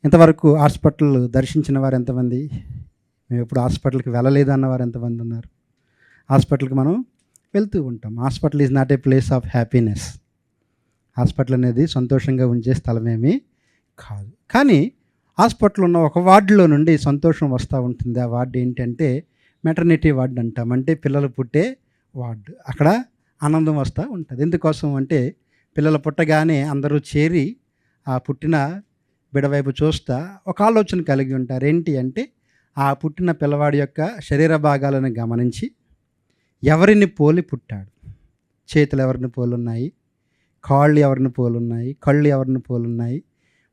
ఇంతవరకు హాస్పిటల్ దర్శించిన వారు ఎంతమంది? మేము ఎప్పుడు హాస్పిటల్కి వెళ్ళలేదు అన్నవారు ఎంతమంది ఉన్నారు? హాస్పిటల్కి మనం వెళ్తూ ఉంటాం. Hospital is not a place of happiness. Hospital అనేది సంతోషంగా ఉంచే స్థలమేమీ కాదు. కానీ హాస్పిటల్ ఉన్న ఒక వార్డులో నుండి సంతోషం వస్తూ ఉంటుంది. ఆ వార్డు ఏంటంటే మెటర్నిటీ వార్డు అంటాం. అంటే పిల్లలు పుట్టే వార్డు. అక్కడ ఆనందం వస్తూ ఉంటుంది. ఎందుకోసం అంటే పిల్లలు పుట్టగానే అందరూ చేరి ఆ పుట్టిన బిడ్డ వైపు చూస్తా ఒక ఆలోచన కలిగి ఉంటారు. ఏంటి అంటే ఆ పుట్టిన పిల్లవాడి యొక్క శరీర భాగాలను గమనించి ఎవరిని పోలి పుట్టాడు, చేతులు ఎవరిని పోలున్నాయి, కాళ్ళు ఎవరిని పోలున్నాయి, కళ్ళు ఎవరిని పోలున్నాయి,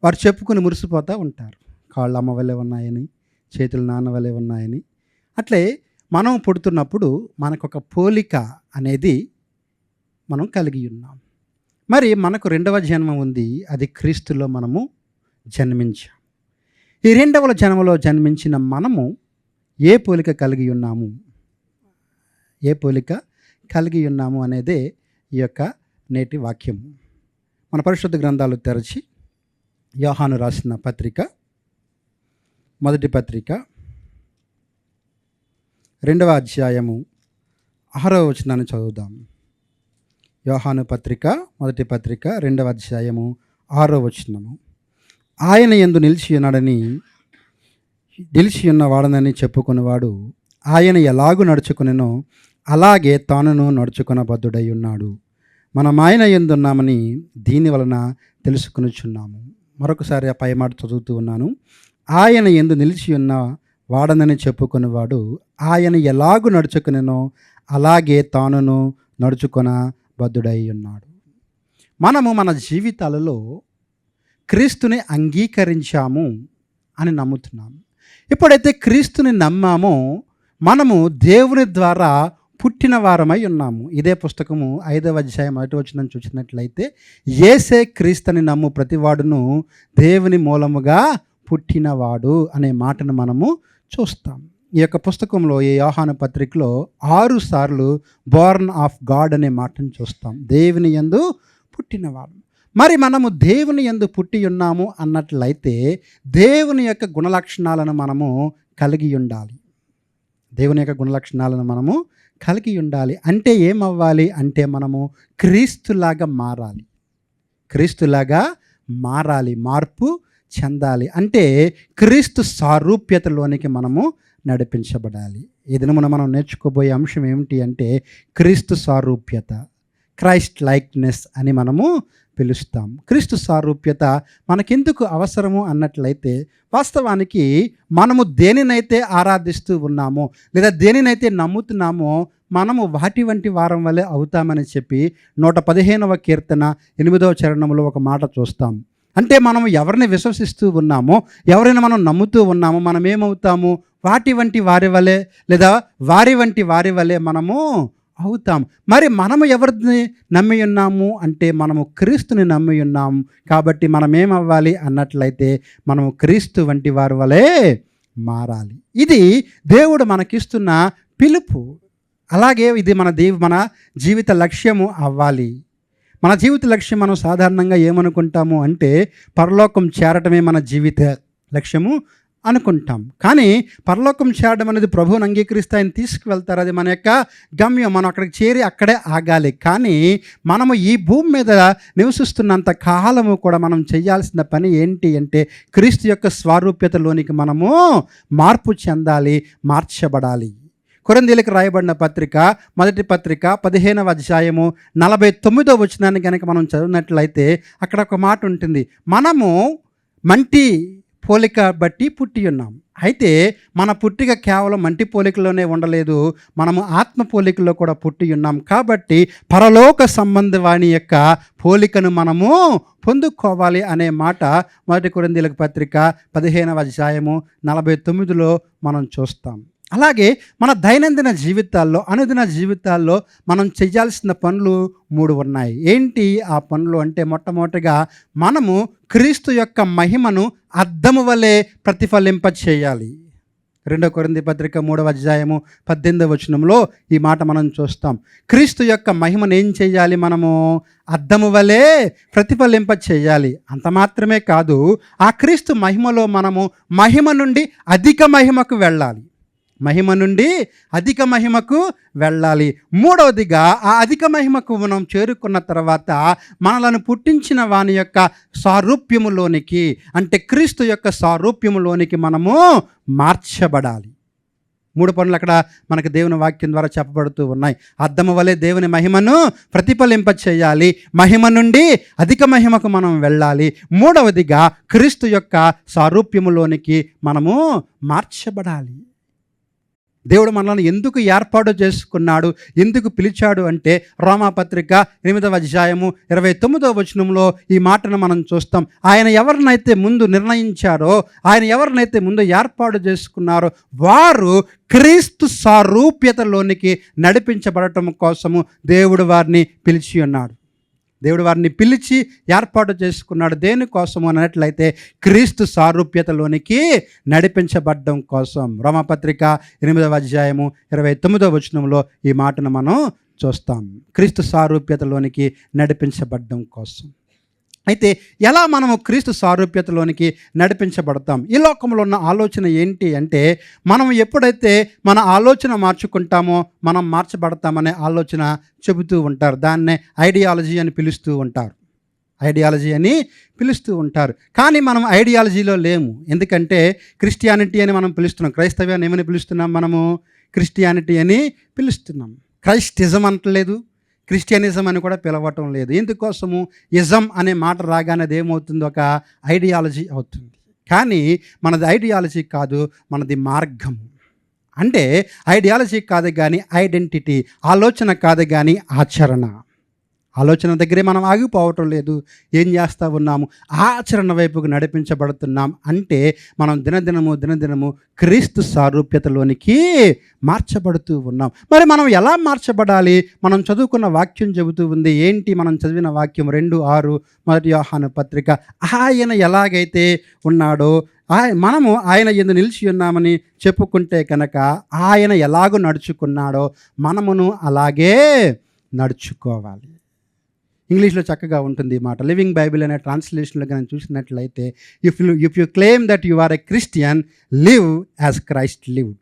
వారు చెప్పుకుని మురిసిపోతూ ఉంటారు. కాళ్ళు అమ్మ వలె ఉన్నాయని, చేతులు నాన్న వలె ఉన్నాయని. అట్లే మనం పుడుతున్నప్పుడు మనకొక పోలిక అనేది మనం కలిగి ఉన్నాం. మరి మనకు రెండవ జన్మ ఉంది. అది క్రీస్తులో మనము జన్మించాం. ఈ రెండవ జన్మలో జన్మించిన మనము ఏ పోలిక కలిగి ఉన్నాము, ఏ పోలిక కలిగి ఉన్నాము అనేదే ఈ యొక్క నేటి వాక్యము. మన పరిశుద్ధ గ్రంథాలు తెరచి యోహాను రాసిన పత్రిక, మొదటి పత్రిక 2వ అధ్యాయము 6వ వచనాన్ని చదువుదాం. యోహాను పత్రిక, మొదటి పత్రిక 2వ అధ్యాయము 6వ వచనము. ఆయన యందు నిలిచి ఉన్నవాడనని చెప్పుకునేవాడు ఆయన ఎలాగూ నడుచుకునెనో అలాగే తానును నడుచుకొనబద్ధుడై ఉన్నాడు. మనం ఆయన యందు ఉన్నామని దీని వలన తెలుసుకొనుచున్నాము. మరొకసారి ఆ పై మాట చదువుతూ ఉన్నాను. ఆయన యందు నిలిచి ఉన్న వాడనని చెప్పుకునేవాడు ఆయన ఎలాగూ నడుచుకునెనో అలాగే తానును నడుచుకొనబద్ధుడై ఉన్నాడు. మనము మన జీవితాలలో క్రీస్తుని అంగీకరించాము అని నమ్ముతున్నాము. ఎప్పుడైతే క్రీస్తుని నమ్మామో మనము దేవుని ద్వారా పుట్టిన వారమై ఉన్నాము. ఇదే పుస్తకము 5వ అధ్యాయం 1వ వచనం చూసినట్లయితే యేసే క్రీస్తుని నమ్ము ప్రతివాడును దేవుని మూలముగా పుట్టినవాడు అనే మాటను మనము చూస్తాం. ఈ యొక్క పుస్తకంలో ఈ యోహాను పత్రికలో 6 సార్లు బోర్న్ ఆఫ్ గాడ్ అనే మాటను చూస్తాం. దేవుని యందు పుట్టినవాడు. మరి మనము దేవుని యందు పుట్టి ఉన్నాము అన్నట్లయితే దేవుని యొక్క గుణలక్షణాలను మనము కలిగి ఉండాలి. దేవుని యొక్క గుణలక్షణాలను మనము కలిగి ఉండాలి. అంటే ఏమవ్వాలి అంటే మనము క్రీస్తులాగా మారాలి. క్రీస్తులాగా మారాలి, మార్పు చెందాలి. అంటే క్రీస్తు సారూప్యతలోనికి మనము నడిపించబడాలి. ఈ దినమున మనం నేర్చుకోబోయే అంశం ఏమిటి అంటే క్రీస్తు సారూప్యత, క్రైస్ట్ లైక్నెస్ అని మనము పిలుస్తాం. క్రీస్తు సారూప్యత మనకెందుకు అవసరము అన్నట్లయితే వాస్తవానికి మనము దేనినైతే ఆరాధిస్తూ ఉన్నామో లేదా దేనినైతే నమ్ముతున్నామో మనము వాటి వంటి వారం వలె అవుతామని చెప్పి 115వ కీర్తన 8వ చరణంలో ఒక మాట చూస్తాం. అంటే మనం ఎవరిని విశ్వసిస్తూ ఉన్నామో, ఎవరిని మనం నమ్ముతూ ఉన్నామో మనం ఏమవుతాము? వాటి వంటి వారి వలె లేదా వారి వంటి వారి వలె మనము అవుతాం. మరి మనము ఎవరిని నమ్మి ఉన్నాము అంటే మనము క్రీస్తుని నమ్మి ఉన్నాము. కాబట్టి మనం ఏమవ్వాలి అన్నట్లయితే మనము క్రీస్తు వంటి వారి వలె మారాలి. ఇది దేవుడు మనకిస్తున్న పిలుపు. అలాగే ఇది మన జీవిత లక్ష్యము అవ్వాలి. మన జీవిత లక్ష్యం మనం సాధారణంగా ఏమనుకుంటాము అంటే పరలోకం చేరటమే మన జీవిత లక్ష్యము అనుకుంటాం. కానీ పరలోకం చేరడం అనేది ప్రభువుని అంగీకరిస్తే ఆయన తీసుకువెళ్తారు. అది మన యొక్క గమ్యం. మనం అక్కడికి చేరి అక్కడే ఆగాలి. కానీ మనము ఈ భూమి మీద నివసిస్తున్నంత కాలము కూడా మనం చేయాల్సిన పని ఏంటి అంటే క్రీస్తు యొక్క స్వరూప్యతలోనికి మనము మార్పు చెందాలి, మార్చబడాలి. కొరింథీయులకు రాయబడిన పత్రిక, మొదటి పత్రిక 15వ అధ్యాయము 49వ వచనాన్ని కనుక మనం చదివినట్లయితే అక్కడ ఒక మాట ఉంటుంది. మనము మంటి పోలిక బట్టి పుట్టి ఉన్నాం. అయితే మన పుట్టిక కేవలం మంటి పోలికలోనే ఉండలేదు, మనము ఆత్మ పోలికలో కూడా పుట్టి ఉన్నాం. కాబట్టి పరలోక సంబంధవాణి యొక్క పోలికను మనము పొందుకోవాలి అనే మాట మొదటి కొరింథీయులకు పత్రిక 15వ అధ్యాయము 49లో మనం చూస్తాం. అలాగే మన దైనందిన జీవితాల్లో, అనుదిన జీవితాల్లో మనం చేయాల్సిన పనులు 3 ఉన్నాయి. ఏంటి ఆ పనులు అంటే మొట్టమొదటిగా మనము క్రీస్తు యొక్క మహిమను అద్దము వలె ప్రతిఫలింప చేయాలి. రెండో కొరింథీ పత్రిక 3వ అధ్యాయము 18వ వచనంలో ఈ మాట మనం చూస్తాం. క్రీస్తు యొక్క మహిమను ఏం చేయాలి? మనము అద్దము వలె ప్రతిఫలింప చేయాలి. అంత మాత్రమే కాదు, ఆ క్రీస్తు మహిమలో మనము మహిమ నుండి అధిక మహిమకు వెళ్ళాలి. మహిమ నుండి అధిక మహిమకు వెళ్ళాలి. మూడవదిగా, ఆ అధిక మహిమకు మనం చేరుకున్న తర్వాత మనలను పుట్టించిన వాని యొక్క సారూప్యములోనికి, అంటే క్రీస్తు యొక్క సారూప్యములోనికి మనము మార్చబడాలి. 3 పనులు అక్కడ మనకు దేవుని వాక్యం ద్వారా చెప్పబడుతూ ఉన్నాయి. అద్దము వలె దేవుని మహిమను ప్రతిఫలింప చేయాలి, మహిమ నుండి అధిక మహిమకు మనం వెళ్ళాలి. మూడవదిగా, క్రీస్తు యొక్క సారూప్యములోనికి మనము మార్చబడాలి. దేవుడు మనల్ని ఎందుకు ఏర్పాటు చేసుకున్నాడు, ఎందుకు పిలిచాడు అంటే రోమాపత్రిక 8వ అధ్యాయము 29వ వచనంలో ఈ మాటను మనం చూస్తాం. ఆయన ఎవరినైతే ముందు నిర్ణయించారో, ఆయన ఎవరినైతే ముందు ఏర్పాటు చేసుకున్నారో వారు క్రీస్తు సారూప్యతలోనికి నడిపించబడటం కోసము దేవుడు వారిని పిలిచి ఉన్నాడు. దేవుడు వారిని పిలిచి ఏర్పాటు చేసుకున్నాడు. దేనికోసము అన్నట్లయితే క్రీస్తు సారూప్యతలోనికి నడిపించబడ్డం కోసం. రోమాపత్రిక 8వ అధ్యాయము 29వ వచనంలో ఈ మాటను మనం చూస్తాం. క్రీస్తు సారూప్యతలోనికి నడిపించబడ్డం కోసం. అయితే ఎలా మనము క్రీస్తు సారూప్యతలోనికి నడిపించబడతాం? ఈ లోకంలో ఉన్న ఆలోచన ఏంటి అంటే, మనం ఎప్పుడైతే మన ఆలోచన మార్చుకుంటామో మనం మార్చబడతామనే ఆలోచన చెబుతూ ఉంటారు. దాన్నే ఐడియాలజీ అని పిలుస్తూ ఉంటారు. ఐడియాలజీ అని పిలుస్తూ ఉంటారు. కానీ మనం ఐడియాలజీలో లేము. ఎందుకంటే క్రిస్టియానిటీ అని మనం పిలుస్తున్నాం. క్రైస్తవ్యాన్ని ఏమని పిలుస్తున్నాం? మనము క్రిస్టియానిటీ అని పిలుస్తున్నాం. క్రైస్టిజం అంటలేదు, క్రిస్టియనిజం అని కూడా పిలవటం లేదు. ఎందుకోసము? ఇజం అనే మాట రాగానే అది ఏమవుతుంది? ఒక ఐడియాలజీ అవుతుంది. కానీ మనది ఐడియాలజీ కాదు, మనది మార్గము. అంటే ఐడియాలజీ కాదు కానీ ఐడెంటిటీ, ఆలోచన కాదు కానీ ఆచరణ. ఆలోచన దగ్గరే మనం ఆగిపోవటం లేదు. ఏం చేస్తూ ఉన్నాము? ఆచరణ వైపుకు నడిపించబడుతున్నాం. అంటే మనం దినదినము క్రీస్తు సారూప్యతలోనికి మార్చబడుతూ ఉన్నాం. మరి మనం ఎలా మార్చబడాలి? మనం చదువుకున్న వాక్యం చెబుతూ ఉంది. ఏంటి మనం చదివిన వాక్యం? 2:6 మొదటి యోహాను పత్రిక. ఆయన ఎలాగైతే ఉన్నాడో మనము ఆయన యందు నిలిచి ఉన్నామని చెప్పుకుంటే కనుక, ఆయన ఎలాగో నడుచుకున్నాడో మనమును అలాగే నడుచుకోవాలి. ఇంగ్లీష్లో చక్కగా ఉంటుంది ఈ మాట. లివింగ్ బైబిల్ అనే ట్రాన్స్లేషన్లో కానీ చూసినట్లయితే, if you claim that you are a Christian, live as Christ lived.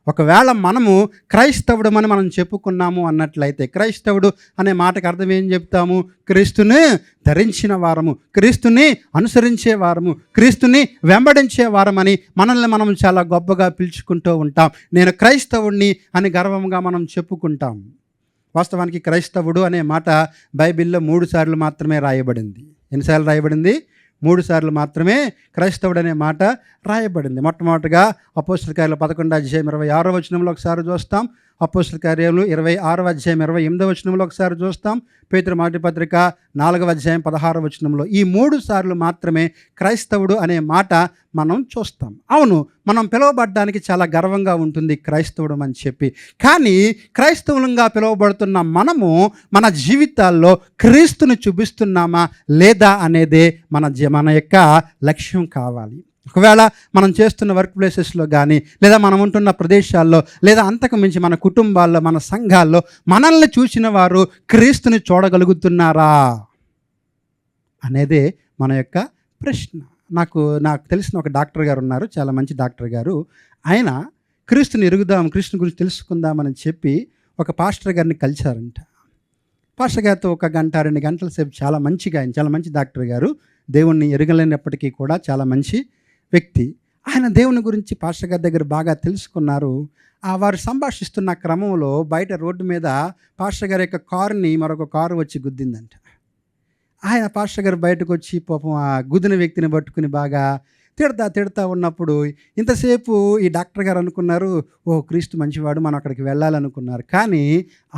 ఒకవేళ మనము క్రైస్తవుడు అని మనం చెప్పుకున్నాము అన్నట్లయితే, క్రైస్తవుడు అనే మాటకు అర్థం ఏం చెప్తాము? క్రీస్తుని ధరించిన వారము, క్రీస్తుని అనుసరించే వారము, క్రీస్తుని వెంబడించే వారమని మనల్ని మనం చాలా గొప్పగా పిలుచుకుంటూ ఉంటాం. నేను క్రైస్తవుడిని అని గర్వంగా మనం చెప్పుకుంటాం. వాస్తవానికి క్రైస్తవుడు అనే మాట బైబిల్లో 3 సార్లు మాత్రమే రాయబడింది. ఎన్నిసార్లు రాయబడింది? 3 సార్లు మాత్రమే క్రైస్తవుడు అనే మాట రాయబడింది. మొట్టమొదటిగా అపోస్తల కార్యాలు 11వ అధ్యాయం 26వ వచనంలో ఒకసారి చూస్తాం. అపోస్తల కార్యాలు 26వ అధ్యాయం 28వ వచనంలో ఒకసారి చూస్తాం. పేతురు మొదటి పత్రిక 4వ అధ్యాయం 16వ వచనంలో ఈ 3 సార్లు మాత్రమే క్రైస్తవుడు అనే మాట మనం చూస్తాం. అవును, మనం పిలువబడడానికి చాలా గర్వంగా ఉంటుంది క్రైస్తవుడు అని చెప్పి. కానీ క్రైస్తవులంగా పిలువబడుతున్న మనము మన జీవితాల్లో క్రీస్తుని చూపిస్తున్నామా లేదా అనేదే మన యొక్క లక్ష్యం కావాలి. ఒకవేళ మనం చేస్తున్న వర్క్ ప్లేసెస్లో కానీ, లేదా మనం ఉంటున్న ప్రదేశాల్లో, లేదా అంతకు మించి మన కుటుంబాల్లో, మన సంఘాల్లో మనల్ని చూసిన వారు క్రీస్తుని చూడగలుగుతున్నారా అనేదే మన యొక్క ప్రశ్న. నాకు తెలిసిన ఒక డాక్టర్ గారు ఉన్నారు, చాలా మంచి డాక్టర్ గారు. ఆయన క్రీస్తుని ఎరుగుదాం, క్రీస్తుని గురించి తెలుసుకుందామని చెప్పి ఒక పాస్టర్ గారిని కలిశారంట. పాస్టర్ గారితో 1 గంట 2 గంటల సేపు చాలా మంచిగా, ఆయన చాలా మంచి డాక్టర్ గారు, దేవుణ్ణి ఎరగలేనప్పటికీ కూడా చాలా మంచి వ్యక్తి. ఆయన దేవుని గురించి పాస్టర్ గారి దగ్గర బాగా తెలుసుకున్నారు. వారు సంభాషిస్తున్న క్రమంలో బయట రోడ్డు మీద పాస్టర్ గారి యొక్క కారుని మరొక కారు వచ్చి గుద్దిందంట. ఆయన పాస్టర్ గారు బయటకు వచ్చి పాపం ఆ గుద్దిన వ్యక్తిని పట్టుకుని బాగా తిడతా ఉన్నప్పుడు ఇంతసేపు ఈ డాక్టర్ గారు అనుకున్నారు, ఓ క్రీస్తు మంచివాడు, మనం అక్కడికి వెళ్ళాలనుకున్నారు. కానీ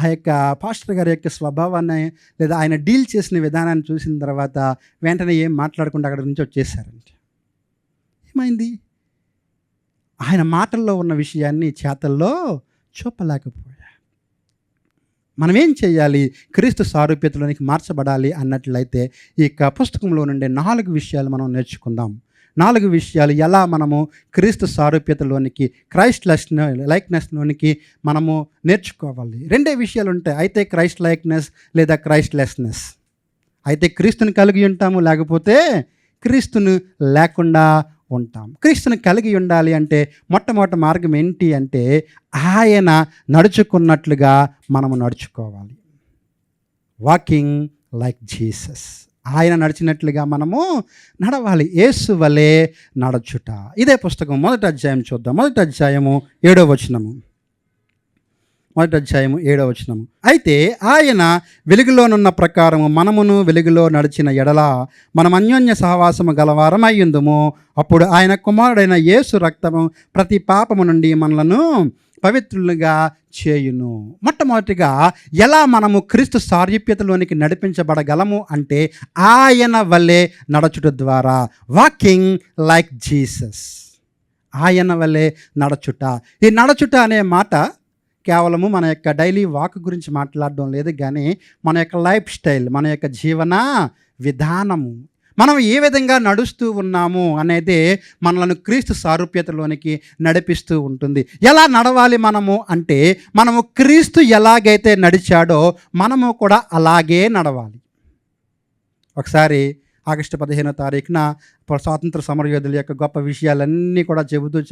ఆ యొక్క పాస్టర్ గారి యొక్క స్వభావాన్ని లేదా ఆయన డీల్ చేసిన విధానాన్ని చూసిన తర్వాత వెంటనే ఏం మాట్లాడకుండా అక్కడి నుంచి వచ్చేసారంట. ఏమైంది? ఆయన మాటల్లో ఉన్న విషయాన్ని చేతల్లో చూపలేకపోయా. మనం ఏం చేయాలి? క్రీస్తు సారూప్యతలోనికి మార్చబడాలి అన్నట్లయితే ఈ పుస్తకంలో నుండి 4 విషయాలు మనం నేర్చుకుందాం. 4 విషయాలు ఎలా మనము క్రీస్తు సారూప్యతలోనికి లైక్నెస్లోనికి మనము నేర్చుకోవాలి. 2 విషయాలు ఉంటాయి. అయితే క్రైస్ట్ లైక్నెస్ లేదా క్రైస్ట్లెస్నెస్. అయితే క్రీస్తుని కలిగి ఉంటాము, లేకపోతే క్రీస్తుని లేకుండా ఉంటాం. క్రీస్తుని కలిగి ఉండాలి అంటే మొట్టమొదటి మార్గం ఏంటి అంటే ఆయన నడుచుకున్నట్లుగా మనము నడుచుకోవాలి. Walking like Jesus. ఆయన నడిచినట్లుగా మనము నడవాలి. యేసు వలె నడచుట. ఇదే పుస్తకం 1వ అధ్యాయం చూద్దాం. 1వ అధ్యాయము 7వ వచనము. 1వ అధ్యాయము 7వ వచనము. అయితే ఆయన వెలుగులోనున్న ప్రకారము మనమును వెలుగులో నడిచిన ఎడల మనం అన్యోన్య సహవాసము గలవారం అయ్యుందుము. అప్పుడు ఆయన కుమారుడైన యేసు రక్తము ప్రతి పాపము నుండి మనలను పవిత్రులుగా చేయును. మొట్టమొదటిగా ఎలా మనము క్రీస్తు సారూప్యతలోనికి నడిపించబడగలము అంటే ఆయన వలె నడచుట ద్వారా. Walking like Jesus. ఆయన వలె నడచుట. ఈ నడచుట అనే మాట కేవలము మన యొక్క డైలీ వాక్ గురించి మాట్లాడడం లేదు, కానీ మన యొక్క లైఫ్ స్టైల్, మన యొక్క జీవన విధానము, మనం ఏ విధంగా నడుస్తూ ఉన్నాము అనేది మనలను క్రీస్తు సారూప్యతలోనికి నడిపిస్తూ ఉంటుంది. ఎలా నడవాలి మనము అంటే మనము క్రీస్తు ఎలాగైతే నడిచాడో మనము కూడా అలాగే నడవాలి. ఒకసారి ఆగస్టు 15వ తారీఖున స్వాతంత్ర సమరయోధుల యొక్క గొప్ప విషయాలన్నీ కూడా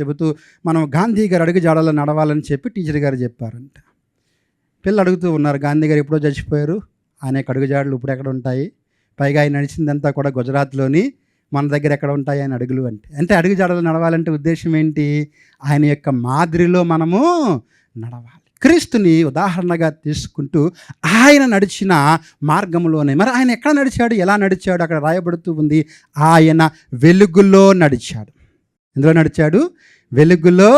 చెబుతూ మనం గాంధీ గారు అడుగు జాడలో నడవాలని చెప్పి టీచర్ గారు చెప్పారంట. పిల్లలు అడుగుతూ ఉన్నారు, గాంధీ గారు ఎప్పుడో చచ్చిపోయారు, ఆయన యొక్క అడుగుజాడలు ఇప్పుడు ఎక్కడ ఉంటాయి, పైగా ఆయన నడిచిందంతా కూడా గుజరాత్లోని, మన దగ్గర ఎక్కడ ఉంటాయి ఆయన అడుగులు అంటే అడుగుజాడలు నడవాలంటే ఉద్దేశం ఏంటి? ఆయన యొక్క మాదిరిలో మనము నడవాలి. క్రీస్తుని ఉదాహరణగా తీసుకుంటూ ఆయన నడిచిన మార్గంలోనే. మరి ఆయన ఎక్కడ నడిచాడు, ఎలా నడిచాడు? అక్కడ రాయబడుతూ ఉంది, ఆయన వెలుగులో నడిచాడు. ఎందులో నడిచాడు? వెలుగులో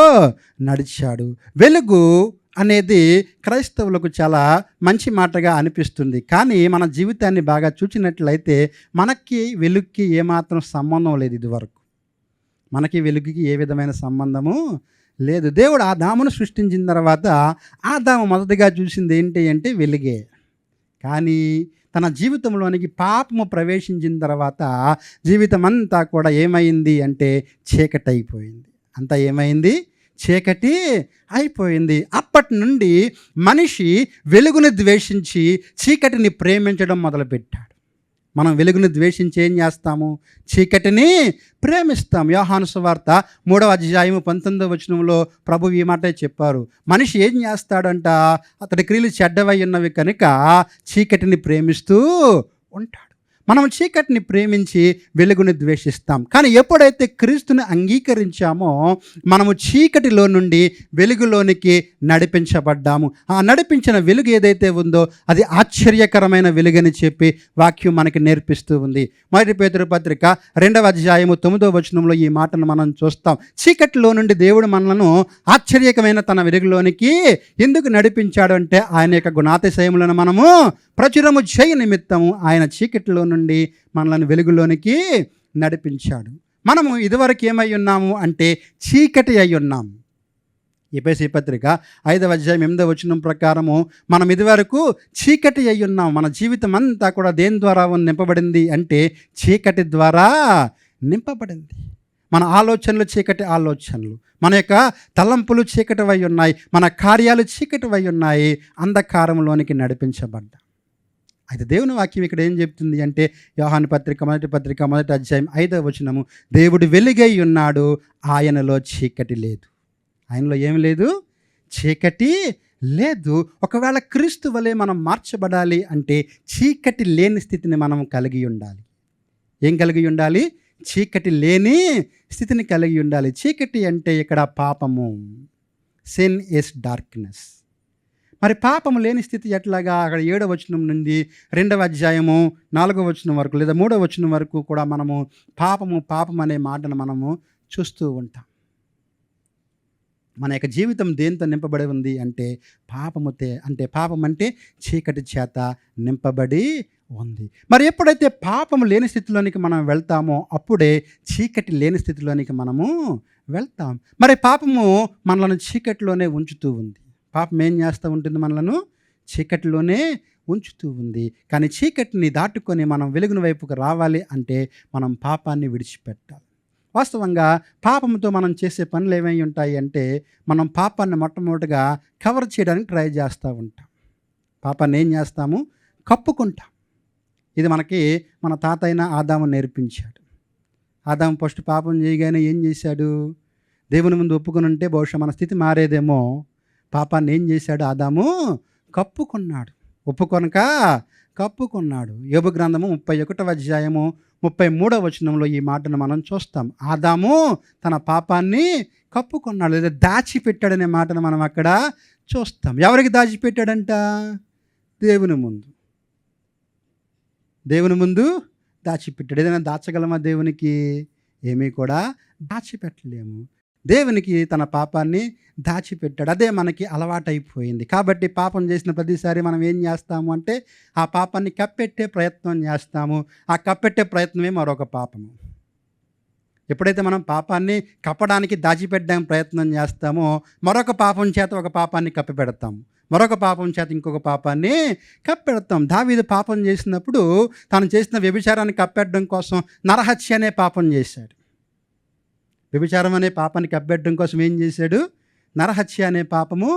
నడిచాడు. వెలుగు అనేది క్రైస్తవులకు చాలా మంచి మాటగా అనిపిస్తుంది, కానీ మన జీవితాన్ని బాగా చూచినట్లయితే మనకి వెలుగుకి ఏమాత్రం సంబంధం లేదు. ఇదివరకు మనకి వెలుగుకి ఏ విధమైన సంబంధము లేదు. దేవుడు ఆదామును సృష్టించిన తర్వాత ఆదాము మొదటిగా చూసింది ఏంటి అంటే వెలుగే. కానీ తన జీవితంలోనికి పాపము ప్రవేశించిన తర్వాత జీవితం అంతా కూడా ఏమైంది అంటే చీకటి అయిపోయింది. అంతా ఏమైంది? చీకటి అయిపోయింది. అప్పటి నుండి మనిషి వెలుగుని ద్వేషించి చీకటిని ప్రేమించడం మొదలుపెట్టాడు. మనం వెలుగుని ద్వేషించి ఏం చేస్తాము? చీకటిని ప్రేమిస్తాం. యోహాను సువార్త 3వ అధ్యాయము 19వ వచనంలో ప్రభువు ఈ మాటే చెప్పారు. మనిషి ఏం చేస్తాడంట? అతడి క్రియలు చెడ్డవై ఉన్నవి కనుక చీకటిని ప్రేమిస్తూ ఉంటాడు. మనం చీకటిని ప్రేమించి వెలుగుని ద్వేషిస్తాం. కానీ ఎప్పుడైతే క్రీస్తుని అంగీకరించామో మనము చీకటిలో నుండి వెలుగులోనికి నడిపించబడ్డాము. ఆ నడిపించిన వెలుగు ఏదైతే ఉందో అది ఆశ్చర్యకరమైన వెలుగని చెప్పి వాక్యం మనకి నేర్పిస్తూ ఉంది. 1 పేతురు పత్రిక 2వ అధ్యాయము 9వ వచనంలో ఈ మాటను మనం చూస్తాం. చీకటిలో నుండి దేవుడు మనలను ఆశ్చర్యకరమైన తన వెలుగులోనికి ఎందుకు నడిపించాడు అంటే ఆయన యొక్క గుణాతిశయములను మనము ప్రచురము చేయ నిమిత్తము ఆయన చీకటిలో నుండి మనల్ని వెలుగులోనికి నడిపించాడు. మనము ఇదివరకు ఏమై ఉన్నాము అంటే చీకటి అయి ఉన్నాము. ఎఫెసీ పత్రిక 5వ అధ్యాయం 8వ వచనం ప్రకారము మనం ఇదివరకు చీకటి అయి ఉన్నాము. మన జీవితం అంతా కూడా దేని ద్వారా నింపబడింది అంటే చీకటి ద్వారా నింపబడింది. మన ఆలోచనలు చీకటి ఆలోచనలు, మన యొక్క తలంపులు చీకటివై ఉన్నాయి, మన కార్యాలు చీకటివై ఉన్నాయి, అంధకారంలోనికి నడిపించబడ్డా. అయితే దేవుని వాక్యం ఇక్కడ ఏం చెప్తుంది అంటే యోహాను పత్రిక 1వ అధ్యాయం 5వ వచనము, దేవుడు వెలుగై ఉన్నాడు, ఆయనలో చీకటి లేదు. ఆయనలో ఏమి లేదు? చీకటి లేదు. ఒకవేళ క్రీస్తు వలె మనం మార్చబడాలి అంటే చీకటి లేని స్థితిని మనం కలిగి ఉండాలి. ఏం కలిగి ఉండాలి? చీకటి లేని స్థితిని కలిగి ఉండాలి. చీకటి అంటే ఇక్కడ పాపము. Sin is darkness. మరి పాపము లేని స్థితి ఎట్లాగా? అక్కడ 7వ వచనం నుండి 2వ అధ్యాయము 4వ వచనం వరకు లేదా 3వ వచనం వరకు కూడా మనము పాపం అనే మాటను మనము చూస్తూ ఉంటాం. మన యొక్క జీవితం దేంతో నింపబడి ఉంది అంటే పాపముతే. అంటే పాపం అంటే చీకటి చేత నింపబడి ఉంది. మరి ఎప్పుడైతే పాపము లేని స్థితిలోనికి మనం వెళ్తామో అప్పుడే చీకటి లేని స్థితిలోనికి మనము వెళ్తాం. మరి పాపము మనలను చీకటిలోనే ఉంచుతూ ఉంది. పాపం ఏం చేస్తూ ఉంటుంది? మనలను చీకటిలోనే ఉంచుతూ ఉంది. కానీ చీకటిని దాటుకొని మనం వెలుగుని వైపుకు రావాలి అంటే మనం పాపాన్ని విడిచిపెట్టాలి. వాస్తవంగా పాపంతో మనం చేసే పనులు ఏమై ఉంటాయి అంటే, మనం పాపాన్ని మొట్టమొదటిగా కవర్ చేయడానికి ట్రై చేస్తూ ఉంటాం. పాపాన్ని ఏం చేస్తాము? కప్పుకుంటాం. ఇది మనకి మన తాత అయిన ఆదాము నేర్పించాడు. ఆదాము ఫస్ట్ పాపం చేయగానే ఏం చేశాడు? దేవుని ముందు ఒప్పుకొని ఉంటే బహుశా మన స్థితి మారేదేమో. పాపాన్ని ఏం చేశాడు? ఆదాము కప్పుకున్నాడు. ఒప్పుకొనక కప్పుకున్నాడు. యోబు గ్రంథము 31వ అధ్యాయము 33వ వచనంలో ఈ మాటను మనం చూస్తాం. ఆదాము తన పాపాన్ని కప్పుకున్నాడు, లేదా దాచిపెట్టాడనే మాటను మనం అక్కడ చూస్తాం. ఎవరికి దాచిపెట్టాడంట? దేవుని ముందు. దేవుని ముందు దాచిపెట్టాడు. ఏదైనా దాచగలమా దేవునికి? ఏమీ కూడా దాచిపెట్టలేము. దేవునికి తన పాపాన్ని దాచిపెట్టాడు. అదే మనకి అలవాటైపోయింది. కాబట్టి పాపం చేసిన ప్రతిసారి మనం ఏం చేస్తాము అంటే, ఆ పాపాన్ని కప్పెట్టే ప్రయత్నం చేస్తాము. ఆ కప్పెట్టే ప్రయత్నమే మరొక పాపము. ఎప్పుడైతే మనం పాపాన్ని కప్పడానికి దాచిపెట్టడానికి ప్రయత్నం చేస్తామో, మరొక పాపం చేత ఒక పాపాన్ని కప్పిపెడతాము. మరొక పాపం చేత ఇంకొక పాపాన్ని కప్పెడతాం. దావీదు పాపం చేసినప్పుడు తాను చేసిన వ్యభిచారాన్ని కప్పెట్టడం కోసం నరహత్య అనే పాపం చేశాడు. వ్యభిచారం అనే పాపాన్ని కప్పెట్టడం కోసం ఏం చేశాడు? నరహత్య అనే పాపము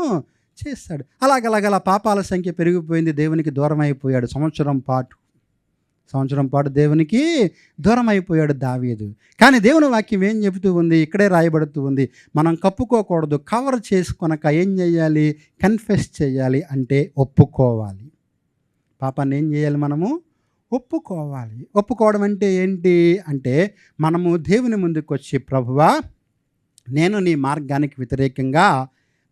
చేశాడు. అలాగలా పాపాల సంఖ్య పెరిగిపోయింది. దేవునికి దూరం అయిపోయాడు. సంవత్సరం పాటు దేవునికి దూరం అయిపోయాడు దావీదు. కానీ దేవుని వాక్యం ఏం చెబుతూ ఉంది? ఇక్కడే రాయబడుతూ ఉంది, మనం కప్పుకోకూడదు. కవర్ చేసుకొనక ఏం చేయాలి? కన్ఫెస్ చేయాలి, అంటే ఒప్పుకోవాలి. పాపాన్ని ఏం చేయాలి? మనము ఒప్పుకోవాలి. ఒప్పుకోవడం అంటే ఏంటి అంటే, మనము దేవుని ముందుకు వచ్చి, ప్రభువా, నేను నీ మార్గానికి వ్యతిరేకంగా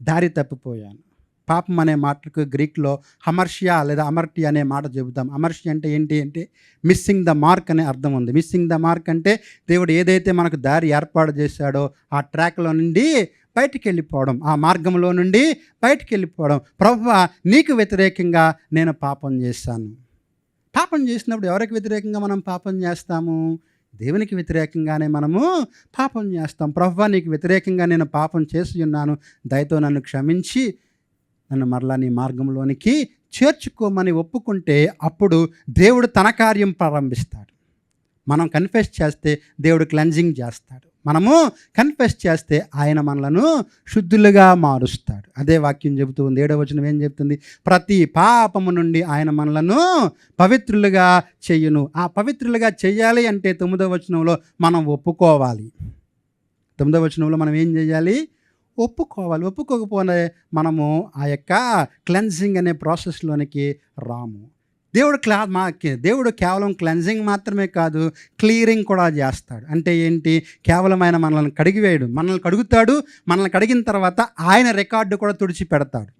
దారి తప్పిపోయాను. పాపం అనే మాటకు గ్రీక్లో హమర్షియా లేదా అమర్టి అనే మాట చెబుతాం. అమర్షియా అంటే ఏంటి అంటే మిస్సింగ్ ద మార్క్ అనే అర్థం ఉంది. మిస్సింగ్ ద మార్క్ అంటే దేవుడు ఏదైతే మనకు దారి ఏర్పాటు చేశాడో ఆ ట్రాక్లో నుండి బయటికి వెళ్ళిపోవడం, ఆ మార్గంలో నుండి బయటికి వెళ్ళిపోవడం. ప్రభువా, నీకు వ్యతిరేకంగా నేను పాపం చేశాను. పాపం చేసినప్పుడు ఎవరికి వ్యతిరేకంగా మనం పాపం చేస్తాము? దేవునికి వ్యతిరేకంగానే మనము పాపం చేస్తాం. ప్రభువా, నీకు వ్యతిరేకంగా నేను పాపం చేసి ఉన్నాను, దయతో నన్ను క్షమించి నన్ను మరలా నీ మార్గంలోనికి చేర్చుకోమని ఒప్పుకుంటే అప్పుడు దేవుడు తన కార్యం ప్రారంభిస్తాడు. మనం కన్ఫెస్ చేస్తే దేవుడు క్లెన్జింగ్ చేస్తాడు. మనము కన్ఫెస్ చేస్తే ఆయన మనలను శుద్ధులుగా మారుస్తాడు. అదే వాక్యం చెబుతూ ఉంది. 7వ వచనం ఏం చెప్తుంది? ప్రతి పాపము నుండి ఆయన మనలను పవిత్రులుగా చెయ్యును. ఆ పవిత్రులుగా చెయ్యాలి అంటే 9వ వచనంలో మనం ఒప్పుకోవాలి. 9వ వచనంలో మనం ఏం చేయాలి? ఒప్పుకోవాలి. ఒప్పుకోకపోతే మనము ఆ యొక్క క్లెన్జింగ్ అనే ప్రాసెస్లోనికి రాము. దేవుడు కేవలం క్లెన్జింగ్ మాత్రమే కాదు, క్లియరింగ్ కూడా చేస్తాడు. అంటే ఏంటి? కేవలం ఆయన మనల్ని కడిగివేయడు, మనల్ని కడుగుతాడు. మనల్ని కడిగిన తర్వాత ఆయన రికార్డు కూడా తుడిచి పెడతాడు.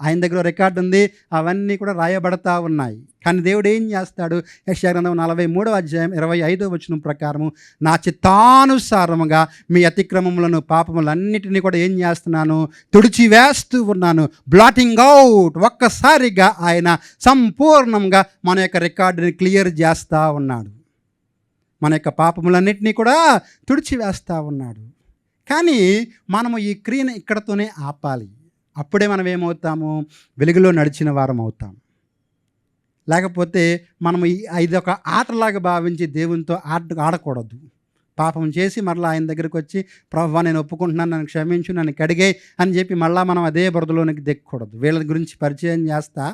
ఆయన దగ్గర రికార్డు ఉంది, అవన్నీ కూడా రాయబడతా ఉన్నాయి. కానీ దేవుడు ఏం చేస్తాడు? యెషయా గ్రంథం 43వ అధ్యాయం 25వ వచనం ప్రకారము, నా చిత్తానుసారముగా మీ అతిక్రమములను పాపములన్నిటినీ కూడా ఏం చేస్తున్నాను? తుడిచివేస్తూ ఉన్నాను. Blotting out. ఒక్కసారిగా ఆయన సంపూర్ణంగా మన యొక్క రికార్డుని క్లియర్ చేస్తూ ఉన్నాడు. మన యొక్క పాపములన్నిటినీ కూడా తుడిచివేస్తూ ఉన్నాడు. కానీ మనము ఈ క్రియను ఇక్కడతోనే ఆపాలి. అప్పుడే మనం ఏమవుతాము? వెలుగులో నడిచిన వారం అవుతాం. లేకపోతే మనం ఇది ఒక ఆటలాగా భావించి దేవునితో ఆడకూడదు. పాపం చేసి మరలా ఆయన దగ్గరికి వచ్చి, ప్రభువా, నేను ఒప్పుకుంటున్నాను, నన్ను క్షమించు, నన్ను కడిగే అని చెప్పి మళ్ళీ మనం అదే బురదలోనికి దిక్కకూడదు. వీళ్ళ గురించి పరిచయం చేస్తా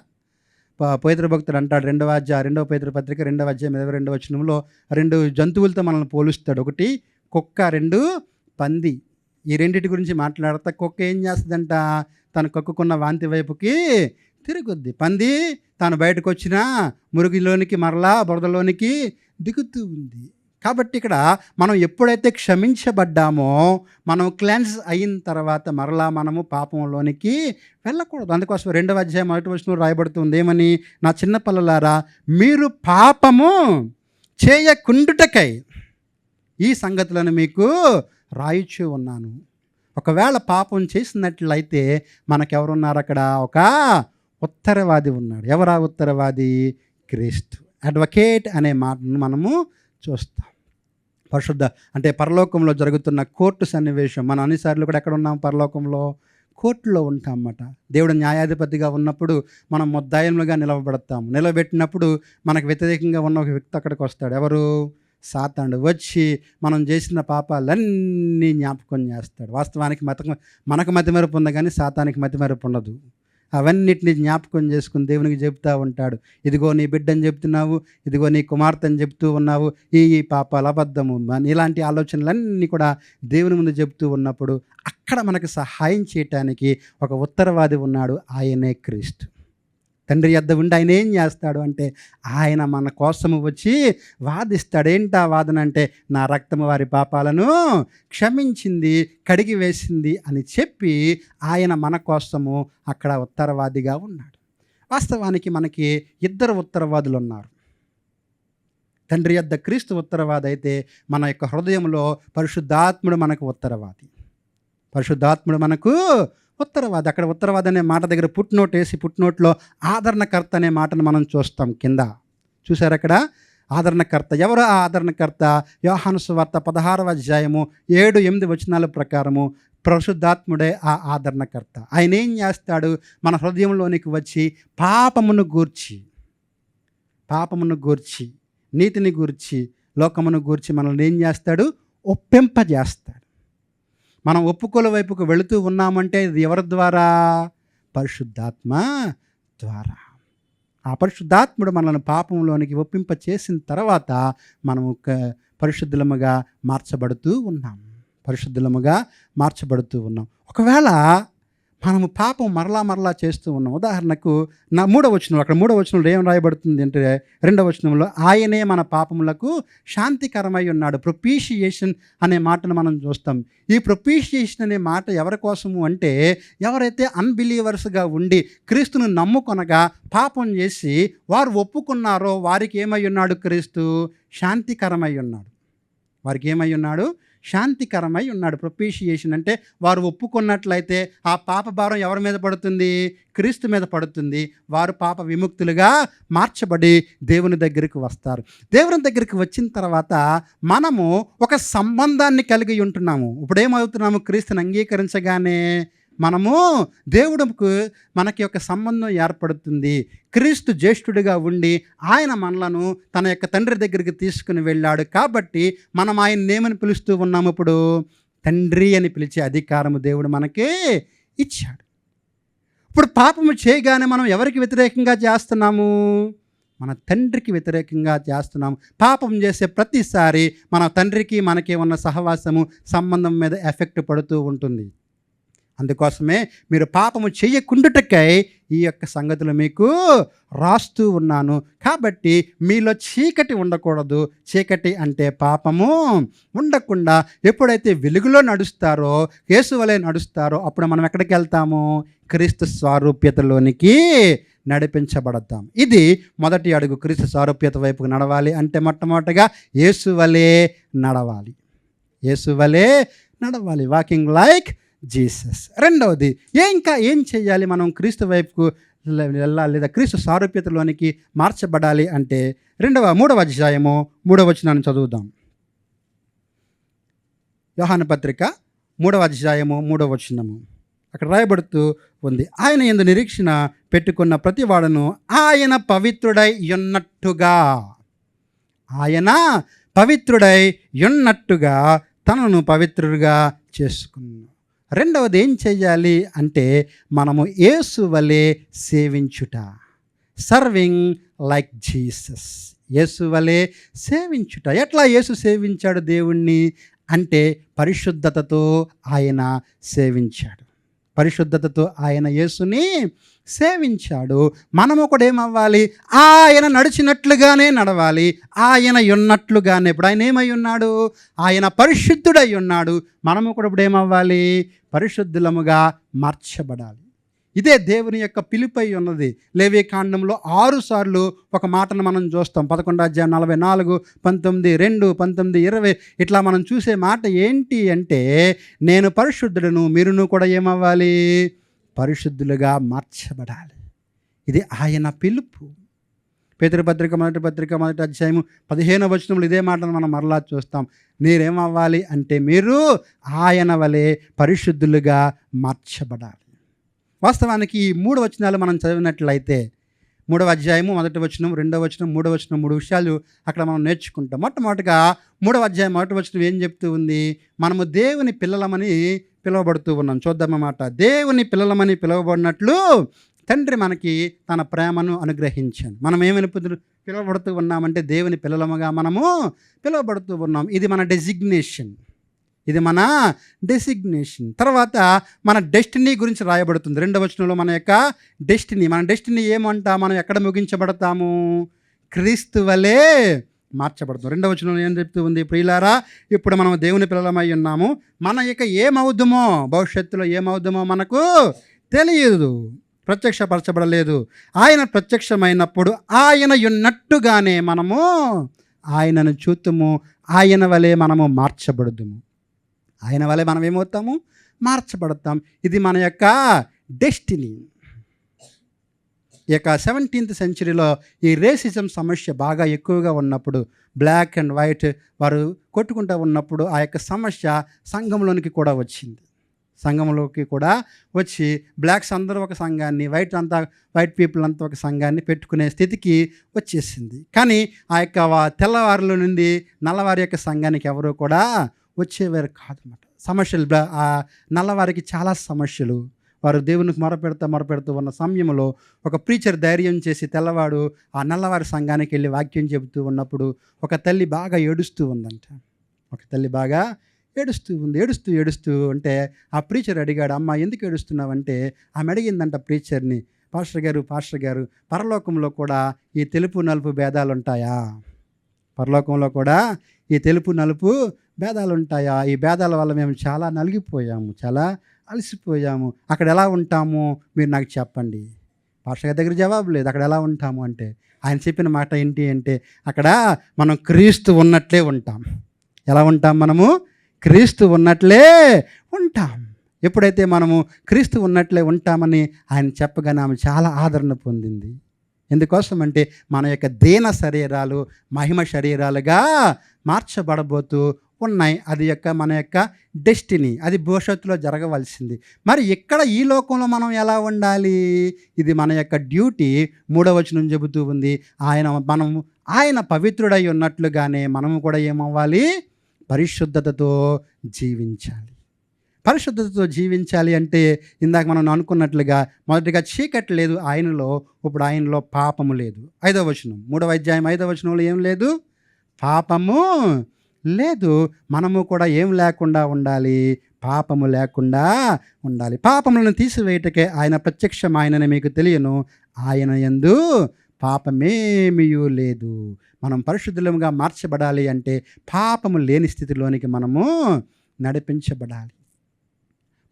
పేతురు భక్తుడు అంటాడు, 2వ పేతురు పత్రిక 2వ అధ్యాయం 22వ వచనంలో 2 జంతువులతో మనల్ని పోలుస్తాడు. ఒకటి కుక్క, 2 పంది. ఈ రెండింటి గురించి మాట్లాడతా. కుక్క ఏం చేస్తుందంట? తను కక్కుకున్న వాంతి వైపుకి తిరుగుద్ది. పంది తాను బయటకు వచ్చిన మురుగులోనికి మరలా బురదలోనికి దిగుతూ ఉంది. కాబట్టి ఇక్కడ మనం ఎప్పుడైతే క్షమించబడ్డామో, మనం క్లెన్స్ అయిన తర్వాత మరలా మనము పాపంలోనికి వెళ్ళకూడదు. అందుకోసం 2వ అధ్యాయం 1వ వచనంలో రాయబడుతుంది ఏమని? నా చిన్న పిల్లలారా, మీరు పాపము చేయకుండుటకై ఈ సంగతులను మీకు రాయిచూ ఉన్నాను. ఒకవేళ పాపం చేసినట్లయితే మనకెవరున్నారు అక్కడ? ఒక ఉత్తరవాది ఉన్నాడు. ఎవరా ఉత్తరవాది? క్రీస్తు. అడ్వకేట్ అనే మాటను మనము చూస్తాం. పరిశుద్ధ అంటే పరలోకంలో జరుగుతున్న కోర్టు సన్నివేశం. మనం అన్నిసార్లు కూడా ఎక్కడ ఉన్నాం? పరలోకంలో కోర్టులో ఉంటాం అన్నమాట. దేవుడు న్యాయాధిపతిగా ఉన్నప్పుడు మనం ముద్దాయిలుగా నిలవబడతాము. నిలబెట్టినప్పుడు మనకు వ్యతిరేకంగా ఉన్న ఒక వ్యక్తి అక్కడికి వస్తాడు. ఎవరు? సాతానుడు వచ్చి మనం చేసిన పాపాలన్నీ జ్ఞాపకం చేస్తాడు. వాస్తవానికి మనకు మతిమరుపు ఉంది, కానీ సాతానికి మతిమరుపు ఉండదు. అవన్నిటిని జ్ఞాపకం చేసుకుని దేవునికి చెప్తూ ఉంటాడు, ఇదిగో నీ బిడ్డని చెప్తున్నావు, ఇదిగో నీ కుమార్తెని చెప్తూ ఉన్నావు, ఈ పాపాలు అబద్ధము, ఇలాంటి ఆలోచనలన్నీ కూడా దేవుని ముందు చెప్తూ ఉన్నప్పుడు అక్కడ మనకు సహాయం చేయటానికి ఒక ఉత్తరవాది ఉన్నాడు. ఆయనే క్రీస్తు. తండ్రి యొద్ద ఉండి ఆయన ఏం చేస్తాడు అంటే ఆయన మన కోసము వచ్చి వాదిస్తాడు. ఏంటా వాదన అంటే, నా రక్తము వారి పాపాలను క్షమించింది, కడిగి వేసింది అని చెప్పి ఆయన మన కోసము అక్కడ ఉత్తరవాదిగా ఉన్నాడు. వాస్తవానికి మనకి ఇద్దరు ఉత్తరవాదులు ఉన్నారు. తండ్రి యొద్ద క్రీస్తు ఉత్తరవాది అయితే, మన యొక్క హృదయంలో పరిశుద్ధాత్ముడు మనకు ఉత్తరవాది. పరిశుద్ధాత్ముడు మనకు ఉత్తరవాది. అక్కడ ఉత్తరవాది అనే మాట దగ్గర పుట్నోట్ వేసి పుట్నోట్లో ఆదరణకర్త అనే మాటను మనం చూస్తాం. కింద చూసారు అక్కడ ఆదరణకర్త. ఎవరు ఆ ఆదరణకర్త? యోహాను సువార్త 16వ అధ్యాయము 7-8 వచనాల ప్రకారము పరిశుద్ధాత్ముడే ఆ ఆదరణకర్త. ఆయన ఏం చేస్తాడు? మన హృదయంలోనికి వచ్చి పాపమును గూర్చి నీతిని గూర్చి లోకమును గూర్చి మనల్ని ఏం చేస్తాడు? ఒప్పింపజేస్తాడు. మనం ఒప్పుకోల వైపుకు వెళుతూ ఉన్నామంటే ఇది ఎవరి ద్వారా? పరిశుద్ధాత్మ ద్వారా. ఆ పరిశుద్ధాత్ముడు మనల్ని పాపంలోనికి ఒప్పింప చేసిన తర్వాత మనము పరిశుద్ధులముగా మార్చబడుతూ ఉన్నాం. ఒకవేళ మనము పాపం మరలా చేస్తూ ఉన్నాం. ఉదాహరణకు నా 3వ వచనం, అక్కడ 3వ వచనంలో ఏం రాయబడుతుంది అంటే, 2వ వచనంలో ఆయనే మన పాపములకు శాంతికరమై ఉన్నాడు. ప్రొపీషియేషన్ అనే మాటను మనం చూస్తాం. ఈ ప్రొపీషియేషన్ అనే మాట ఎవరి కోసము అంటే, ఎవరైతే అన్బిలీవర్స్గా ఉండి క్రీస్తును నమ్ముకొనగా పాపం చేసి వారు ఒప్పుకున్నారో వారికి ఏమై ఉన్నాడు? క్రీస్తు శాంతికరమై ఉన్నాడు. వారికి ఏమై ఉన్నాడు? శాంతికరమై ఉన్నాడు. ప్రొపీషియేషన్ అంటే వారు ఒప్పుకున్నట్లయితే ఆ పాప భారం ఎవరి మీద పడుతుంది? క్రీస్తు మీద పడుతుంది. వారు పాప విముక్తులుగా మార్చబడి దేవుని దగ్గరికి వస్తారు. దేవుని దగ్గరికి వచ్చిన తర్వాత మనము ఒక సంబంధాన్ని కలిగి ఉంటున్నాము. ఇప్పుడు ఏమవుతున్నాము? క్రీస్తుని అంగీకరించగానే మనము దేవుడికి మనకి ఒక సంబంధం ఏర్పడుతుంది. క్రీస్తు జ్యేష్ఠుడిగా ఉండి ఆయన మనలను తన యొక్క తండ్రి దగ్గరికి తీసుకుని వెళ్ళాడు. కాబట్టి మనం ఆయన ఏమని పిలుస్తూ ఉన్నాము? ఇప్పుడు తండ్రి అని పిలిచే అధికారము దేవుడు మనకి ఇచ్చాడు. ఇప్పుడు పాపము చేయగానే మనం ఎవరికి వ్యతిరేకంగా చేస్తున్నాము? మన తండ్రికి వ్యతిరేకంగా చేస్తున్నాము. పాపం చేసే ప్రతిసారి మన తండ్రికి మనకి ఉన్న సహవాసము సంబంధం మీద ఎఫెక్ట్ పడుతూ ఉంటుంది. అందుకోసమే మీరు పాపము చేయకుండుటకై ఈ యొక్క సంగతులు మీకు రాస్తూ ఉన్నాను. కాబట్టి మీలో చీకటి ఉండకూడదు. చీకటి అంటే పాపము ఉండకుండా ఎప్పుడైతే వెలుగులో నడుస్తారో, యేసు వలె నడుస్తారో, అప్పుడు మనం ఎక్కడికి వెళ్తాము? క్రీస్తు స్వారూప్యతలోనికి నడిపించబడతాం. ఇది మొదటి అడుగు. క్రీస్తు స్వారూప్యత వైపుకు నడవాలి అంటే మొట్టమొదటిగా యేసు వలె నడవాలి. Walking like Jesus. రెండవది ఇంకా ఏం చేయాలి? మనం క్రీస్తు వైపుకు వెళ్ళాలి లేదా క్రీస్తు సారూప్యతలోనికి మార్చబడాలి అంటే 3వ అధ్యాయము 3వ వచనాన్ని చదువుదాం. యోహాను పత్రిక 3వ అధ్యాయము 3వ వచనము అక్కడ రాయబడుతూ ఉంది, ఆయన యందు నిరీక్షణ పెట్టుకున్న ప్రతివాడును ఆయన పవిత్రుడై ఉన్నట్టుగా తనను పవిత్రుడిగా చేసుకున్నాడు. రెండవది ఏం చేయాలి అంటే మనము యేసు వలె సేవించుట. Serving like Jesus. యేసు వలె సేవించుట. ఎట్లా యేసు సేవించాడు దేవుణ్ణి అంటే పరిశుద్ధతతో ఆయన సేవించాడు. పరిశుద్ధతతో ఆయన యేసుని సేవించాడు. మనము కూడా ఏమవ్వాలి? ఆయన నడిచినట్లుగానే నడవాలి. ఆయన ఉన్నట్లుగానే. ఇప్పుడు ఆయన ఏమై ఉన్నాడు? ఆయన పరిశుద్ధుడై ఉన్నాడు. మనము కూడా ఇప్పుడు ఏమవ్వాలి? పరిశుద్ధులముగా మార్చబడాలి. ఇదే దేవుని యొక్క పిలుపై ఉన్నది. లేవియకాండంలో 6 సార్లు ఒక మాటను మనం చూస్తాం. 11వ అధ్యాయం 44, 19, 2, 19, 20 ఇట్లా మనం చూసే మాట ఏంటి అంటే, నేను పరిశుద్ధుడును, మీరును కూడా ఏమవ్వాలి? పరిశుద్ధులుగా మార్చబడాలి. ఇది ఆయన పిలుపు. పేతురు పత్రిక మొదటి అధ్యాయము 15వ వచనంలో ఇదే మాటను మనం మరలా చూస్తాం. మీరేమవ్వాలి అంటే మీరు ఆయన వలె పరిశుద్ధులుగా మార్చబడాలి. వాస్తవానికి ఈ 3 వచనాలు మనం చదివినట్లయితే 3వ అధ్యాయము 1వ వచనం, 2వ వచనం, 3వ వచనం 3 విషయాలు అక్కడ మనం నేర్చుకుంటాం. మొట్టమొదటిగా 3వ అధ్యాయం 1వ వచనం ఏం చెప్తూ ఉంది? మనము దేవుని పిల్లలమని పిలువబడుతూ ఉన్నాం. చూద్దామన్నమాట. దేవుని పిల్లలమని పిలువబడినట్లు తండ్రి మనకి తన ప్రేమను అనుగ్రహించాను. మనం ఏమని పిలువబడుతూ ఉన్నామంటే దేవుని పిల్లలముగా మనము పిలువబడుతూ ఉన్నాం. ఇది మన డెసిగ్నేషన్. తర్వాత మన డెస్టినీ గురించి రాయబడుతుంది. 2వ వచనంలో మన యొక్క డెస్టినీ ఏమంటా? మనం ఎక్కడ ముగించబడతాము? క్రీస్తు వలే మార్చబడుతుంది. 2వ వచనంలో ఏం చెప్తూ ఉంది? ప్రియులారా, ఇప్పుడు మనం దేవుని పిల్లలమై ఉన్నాము. మన యొక్క ఏమవుదుమో, భవిష్యత్తులో ఏమవుదుమో మనకు తెలియదు, ప్రత్యక్షపరచబడలేదు. ఆయన ప్రత్యక్షమైనప్పుడు ఆయన ఉన్నట్టుగానే మనము ఆయనను చూతుము, ఆయన వలె మనము మార్చబడుదుము. ఆయన వలె మనం ఏమవుతాము? మార్చబడతాం. ఇది మన యొక్క డెస్టినీ. ఈ యొక్క 17th సెంచరీలో ఈ రేసిజం సమస్య బాగా ఎక్కువగా ఉన్నప్పుడు, బ్లాక్ అండ్ వైట్ వారు కొట్టుకుంటూ ఉన్నప్పుడు ఆ యొక్క సమస్య సంఘంలోనికి కూడా వచ్చింది. సంఘంలోకి కూడా వచ్చి బ్లాక్స్ అందరూ ఒక సంఘాన్ని, వైట్ పీపుల్ అంతా ఒక సంఘాన్ని పెట్టుకునే స్థితికి వచ్చేసింది. కానీ ఆ యొక్క తెల్లవారుల నుండి నల్లవారి యొక్క సంఘానికి ఎవరు కూడా వచ్చేవారు కాదన్నమాట. సమస్యలు, ఆ నల్లవారికి చాలా సమస్యలు. వారు దేవునికి మొరపెడుతూ ఉన్న సమయంలో ఒక ప్రీచర్ ధైర్యం చేసి తెల్లవాడు ఆ నల్లవారి సంఘానికి వెళ్ళి వాక్యం చెబుతూ ఉన్నప్పుడు ఒక తల్లి బాగా ఏడుస్తూ ఉందంట. ఒక తల్లి బాగా ఏడుస్తూ అంటే ఆ ప్రీచర్ అడిగాడు, అమ్మ ఎందుకు ఏడుస్తున్నావంటే ఆమె అడిగిందంట ప్రీచర్ని, పాస్టర్ గారు పరలోకంలో కూడా ఈ తెలుపు నలుపు భేదాలు ఉంటాయా? పరలోకంలో కూడా ఈ తెలుపు నలుపు భేదాలు ఉంటాయా? ఈ భేదాల వల్ల మేము చాలా నలిగిపోయాము, చాలా అలసిపోయాము. అక్కడ ఎలా ఉంటాము మీరు నాకు చెప్పండి. పాస్టర్ గారి దగ్గర జవాబు లేదు. అక్కడ ఎలా ఉంటాము అంటే ఆయన చెప్పిన మాట ఏంటి అంటే, అక్కడ మనం క్రీస్తు ఉన్నట్లే ఉంటాం. ఎలా ఉంటాం? మనము క్రీస్తు ఉన్నట్లే ఉంటాం. ఎప్పుడైతే మనము క్రీస్తు ఉన్నట్లే ఉంటామని ఆయన చెప్పగానే ఆమె చాలా ఆదరణ పొందింది. ఎందుకోసం అంటే మన యొక్క దీన శరీరాలు మహిమ శరీరాలుగా మార్చబడబోతూ ఉన్నాయి. అది మన యొక్క డెస్టినీ. అది భవిష్యత్తులో జరగవలసింది. మరి ఇక్కడ ఈ లోకంలో మనం ఎలా ఉండాలి? ఇది మన యొక్క డ్యూటీ. 3వ వచనం చెబుతూ ఉంది, ఆయన పవిత్రుడై ఉన్నట్లుగానే మనము కూడా ఏమవ్వాలి? పరిశుద్ధతతో జీవించాలి. పరిశుద్ధతతో జీవించాలి అంటే ఇందాక మనం అనుకున్నట్లుగా మొదటిగా చీకటి లేదు ఆయనలో, ఇప్పుడు ఆయనలో పాపము లేదు. 5వ వచనం, 3వ అధ్యాయం 5వ వచనంలో ఏం లేదు? పాపము లేదు. మనము కూడా ఏం లేకుండా ఉండాలి? పాపము లేకుండా ఉండాలి. పాపములను తీసివేయటకే ఆయన ప్రత్యక్షమైనని మీకు తెలియను, ఆయన యందు పాపమేమీయూ లేదు. మనం పరిశుద్ధులుగా మార్చబడాలి అంటే పాపము లేని స్థితిలోనికి మనము నడిపించబడాలి.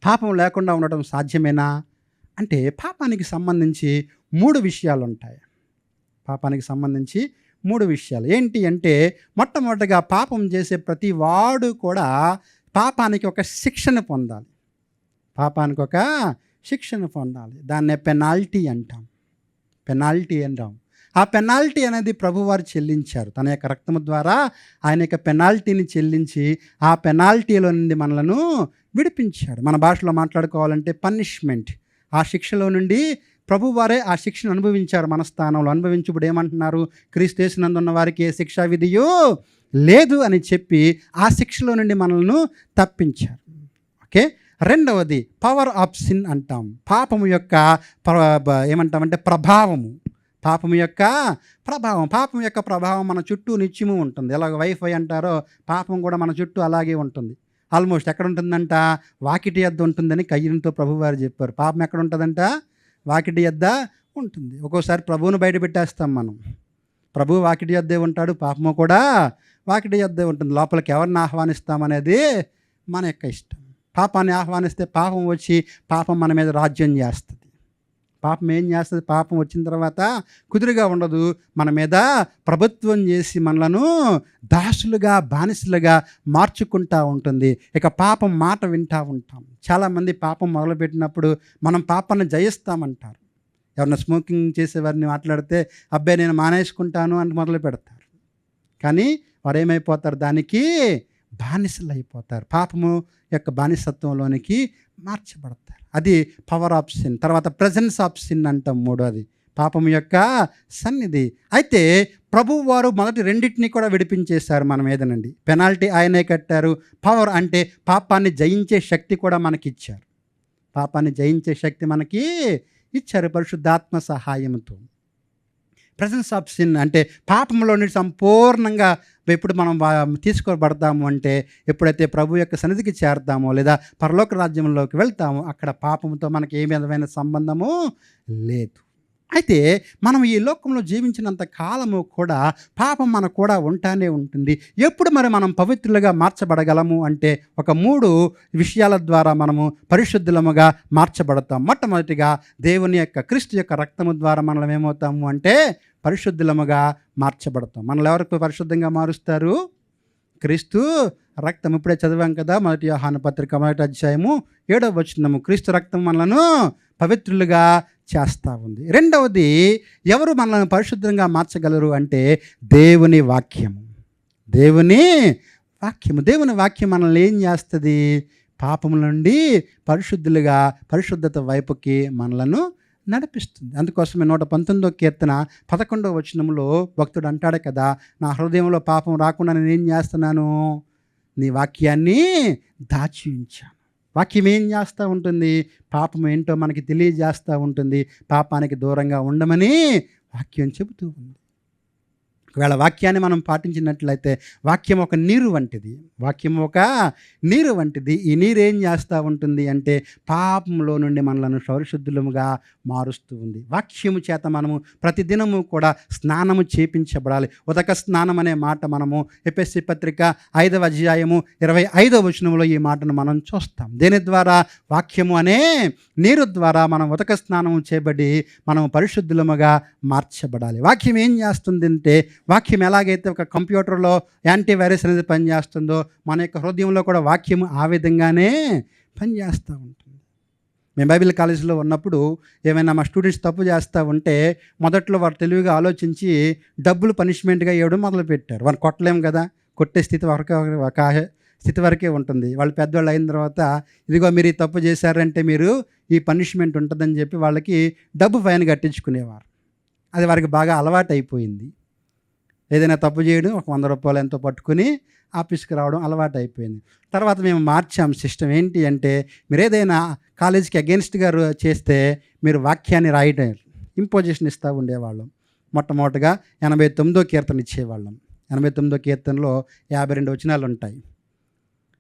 పాపం లేకుండా ఉండటం సాధ్యమేనా అంటే పాపానికి సంబంధించి 3 విషయాలు ఉంటాయి. పాపానికి సంబంధించి 3 విషయాలు ఏంటి అంటే, మొట్టమొదటిగా పాపం చేసే ప్రతి వాడు కూడా పాపానికి ఒక శిక్షణ పొందాలి. పాపానికి ఒక శిక్షణ పొందాలి. దాన్నే పెనాల్టీ అంటాం. ఆ పెనాల్టీ అనేది ప్రభువారు చెల్లించారు. తన యొక్క రక్తము ద్వారా ఆయన యొక్క పెనాల్టీని చెల్లించి ఆ పెనాల్టీలో నుండి మనలను విడిపించాడు. మన భాషలో మాట్లాడుకోవాలంటే పనిష్మెంట్. ఆ శిక్షలో నుండి ప్రభువారే ఆ శిక్షను అనుభవించారు. మన స్థానంలో అనుభవించుప్పుడు ఏమంటున్నారు? క్రీస్తు యేసునందున్న వారికి ఏ శిక్షా విధియో లేదు అని చెప్పి ఆ శిక్షలో నుండి మనల్ని తప్పించారు. ఓకే. రెండవది పవర్ ఆఫ్ సిన్ అంటాం. పాపము యొక్క ఏమంటామంటే ప్రభావము. పాపం యొక్క ప్రభావం మన చుట్టూ నిత్యము ఉంటుంది. ఎలాగ వైఫై అంటారో పాపం కూడా మన చుట్టూ అలాగే ఉంటుంది. ఆల్మోస్ట్ ఎక్కడ ఉంటుందంట? వాకిటి యొద్ద ఉంటుందని కయ్యనుతో ప్రభువారు చెప్పారు. పాపం ఎక్కడ ఉంటుందంట? వాకిటి యొద్ద ఉంటుంది. ఒక్కోసారి ప్రభువును బయట పెట్టేస్తాం మనం. ప్రభువు వాకిటి యొద్దే ఉంటాడు, పాపము కూడా వాకిటి యొద్దే ఉంటుంది. లోపలికి ఎవరిని ఆహ్వానిస్తామనేది మన యొక్క ఇష్టం. పాపాన్ని ఆహ్వానిస్తే పాపం వచ్చి పాపం మన మీద రాజ్యం చేస్తుంది. పాపం ఏం చేస్తుంది? పాపం వచ్చిన తర్వాత కుదురుగా ఉండదు, మన మీద ప్రభుత్వం చేసి మనలను దాసులుగా బానిసలుగా మార్చుకుంటూ ఉంటుంది. ఇక పాపం మాట వింటూ ఉంటాం. చాలామంది పాపం మొదలుపెట్టినప్పుడు మనం పాపాన్ని జయిస్తామంటారు. ఎవరన్నా స్మోకింగ్ చేసేవారిని మాట్లాడితే అబ్బాయి నేను మానేసుకుంటాను అని మొదలు పెడతారు. కానీ వారు ఏమైపోతారు? దానికి బానిసలు అయిపోతారు. పాపము యొక్క బానిసత్వంలోనికి మార్చబడతారు. అది పవర్ ఆఫ్ సిన్. తర్వాత ప్రెజెన్స్ ఆఫ్ సిన్ అంటాం. 3వది పాపం యొక్క సన్నిధి. అయితే ప్రభువు వారు మొదటి రెండింటిని కూడా విడిపించేశారు మన మీదనండి. పెనాల్టీ ఆయనే కట్టారు. పవర్ అంటే పాపాన్ని జయించే శక్తి కూడా మనకిచ్చారు. పాపాన్ని జయించే శక్తి మనకి ఇచ్చారు పరిశుద్ధాత్మ సహాయంతో. ప్రెజెన్స్ ఆఫ్ సిన్ అంటే పాపంలో నుండి సంపూర్ణంగా ఎప్పుడు మనం తీసుకోబడతాము అంటే ఎప్పుడైతే ప్రభు యొక్క సన్నిధికి చేరతామో లేదా పరలోక రాజ్యంలోకి వెళ్తామో అక్కడ పాపంతో మనకి ఏ విధమైన సంబంధము లేదు. అయితే మనం ఈ లోకంలో జీవించినంత కాలము కూడా పాపం మనకు కూడా ఉంటానే ఉంటుంది. ఎప్పుడు మరి మనం పవిత్రులుగా మార్చబడగలము అంటే ఒక 3 విషయాల ద్వారా మనము పరిశుద్ధులముగా మార్చబడతాం. మొట్టమొదటిగా దేవుని యొక్క క్రీస్తు యొక్క రక్తము ద్వారా మనం ఏమవుతాము అంటే పరిశుద్ధులముగా మార్చబడతాం. మనల్ని ఎవరికి పరిశుద్ధంగా మారుస్తారు? క్రీస్తు రక్తం. ఇప్పుడే చదివాం కదా, 1 యోహాను పత్రిక 1వ అధ్యాయము 7వ వచనము. క్రీస్తు రక్తం మనలను పవిత్రులుగా చేస్తూ ఉంది. రెండవది, ఎవరు మనల్ని పరిశుద్ధంగా మార్చగలరు అంటే దేవుని వాక్యము. దేవుని వాక్యము. దేవుని వాక్యం మనల్ని ఏం చేస్తుంది? పాపముల నుండి పరిశుద్ధులుగా పరిశుద్ధత వైపుకి మనలను నడిపిస్తుంది. అందుకోసమే 119వ కీర్తన 11వ వచనంలో భక్తుడు అంటాడు కదా, నా హృదయంలో పాపం రాకుండా నేను ఏం చేస్తున్నాను? నీ వాక్యాన్ని దాచి ఉంచాను. వాక్యం ఏం చేస్తూ ఉంటుంది? పాపం ఏంటో మనకి తెలియజేస్తూ ఉంటుంది. పాపానికి దూరంగా ఉండమని వాక్యం చెబుతూ ఉంది. ఒకవేళ వాక్యాన్ని మనం పాటించినట్లయితే వాక్యం ఒక నీరు వంటిది. వాక్యం ఒక నీరు వంటిది. ఈ నీరు ఏం చేస్తూ ఉంటుంది అంటే పాపంలో నుండి మనలను పరిశుద్ధులముగా మారుస్తూ ఉంది. వాక్యము చేత మనము ప్రతిదినము కూడా స్నానము చేపించబడాలి. ఉదక స్నానం అనే మాట మనము ఎఫెసీ పత్రిక 5వ అధ్యాయము 25వ వచనంలో ఈ మాటను మనం చూస్తాం. దీని ద్వారా వాక్యము అనే నీరు ద్వారా మనం ఉదక స్నానము చేయబడి మనం పరిశుద్ధులముగా మార్చబడాలి. వాక్యం ఏం చేస్తుందంటే, వాక్యం ఎలాగైతే ఒక కంప్యూటర్లో యాంటీవైరస్ అనేది పనిచేస్తుందో మన యొక్క హృదయంలో కూడా వాక్యం ఆ విధంగానే పనిచేస్తూ ఉంటుంది. మేము బైబిల్ కాలేజీలో ఉన్నప్పుడు ఏమైనా మా స్టూడెంట్స్ తప్పు చేస్తూ ఉంటే మొదట్లో వారు తెలివిగా ఆలోచించి డబ్బులు పనిష్మెంట్గా ఇవ్వడం మొదలుపెట్టారు. వారు కొట్టలేము కదా, కొట్టే స్థితి వరకే ఉంటుంది. వాళ్ళు పెద్దవాళ్ళు అయిన తర్వాత ఇదిగో మీరు ఈ తప్పు చేశారంటే మీరు ఈ పనిష్మెంట్ ఉంటుందని చెప్పి వాళ్ళకి డబ్బు ఫైన్ కట్టించుకునేవారు. అది వారికి బాగా అలవాటు అయిపోయింది. ఏదైనా తప్పు చేయడం ఒక 100 రూపాయలు ఎంతో పట్టుకుని ఆఫీస్కి రావడం అలవాటు అయిపోయింది. తర్వాత మేము మార్చాం సిస్టమ్. ఏంటి అంటే, మీరు ఏదైనా కాలేజీకి అగెన్స్ట్గా చేస్తే మీరు వాక్యాన్ని రాయడం ఇంపోజిషన్ ఇస్తూ ఉండేవాళ్ళం. మొట్టమొదటిగా 89వ కీర్తన ఇచ్చేవాళ్ళం. 89వ కీర్తనలో 52 వచనాలు ఉంటాయి.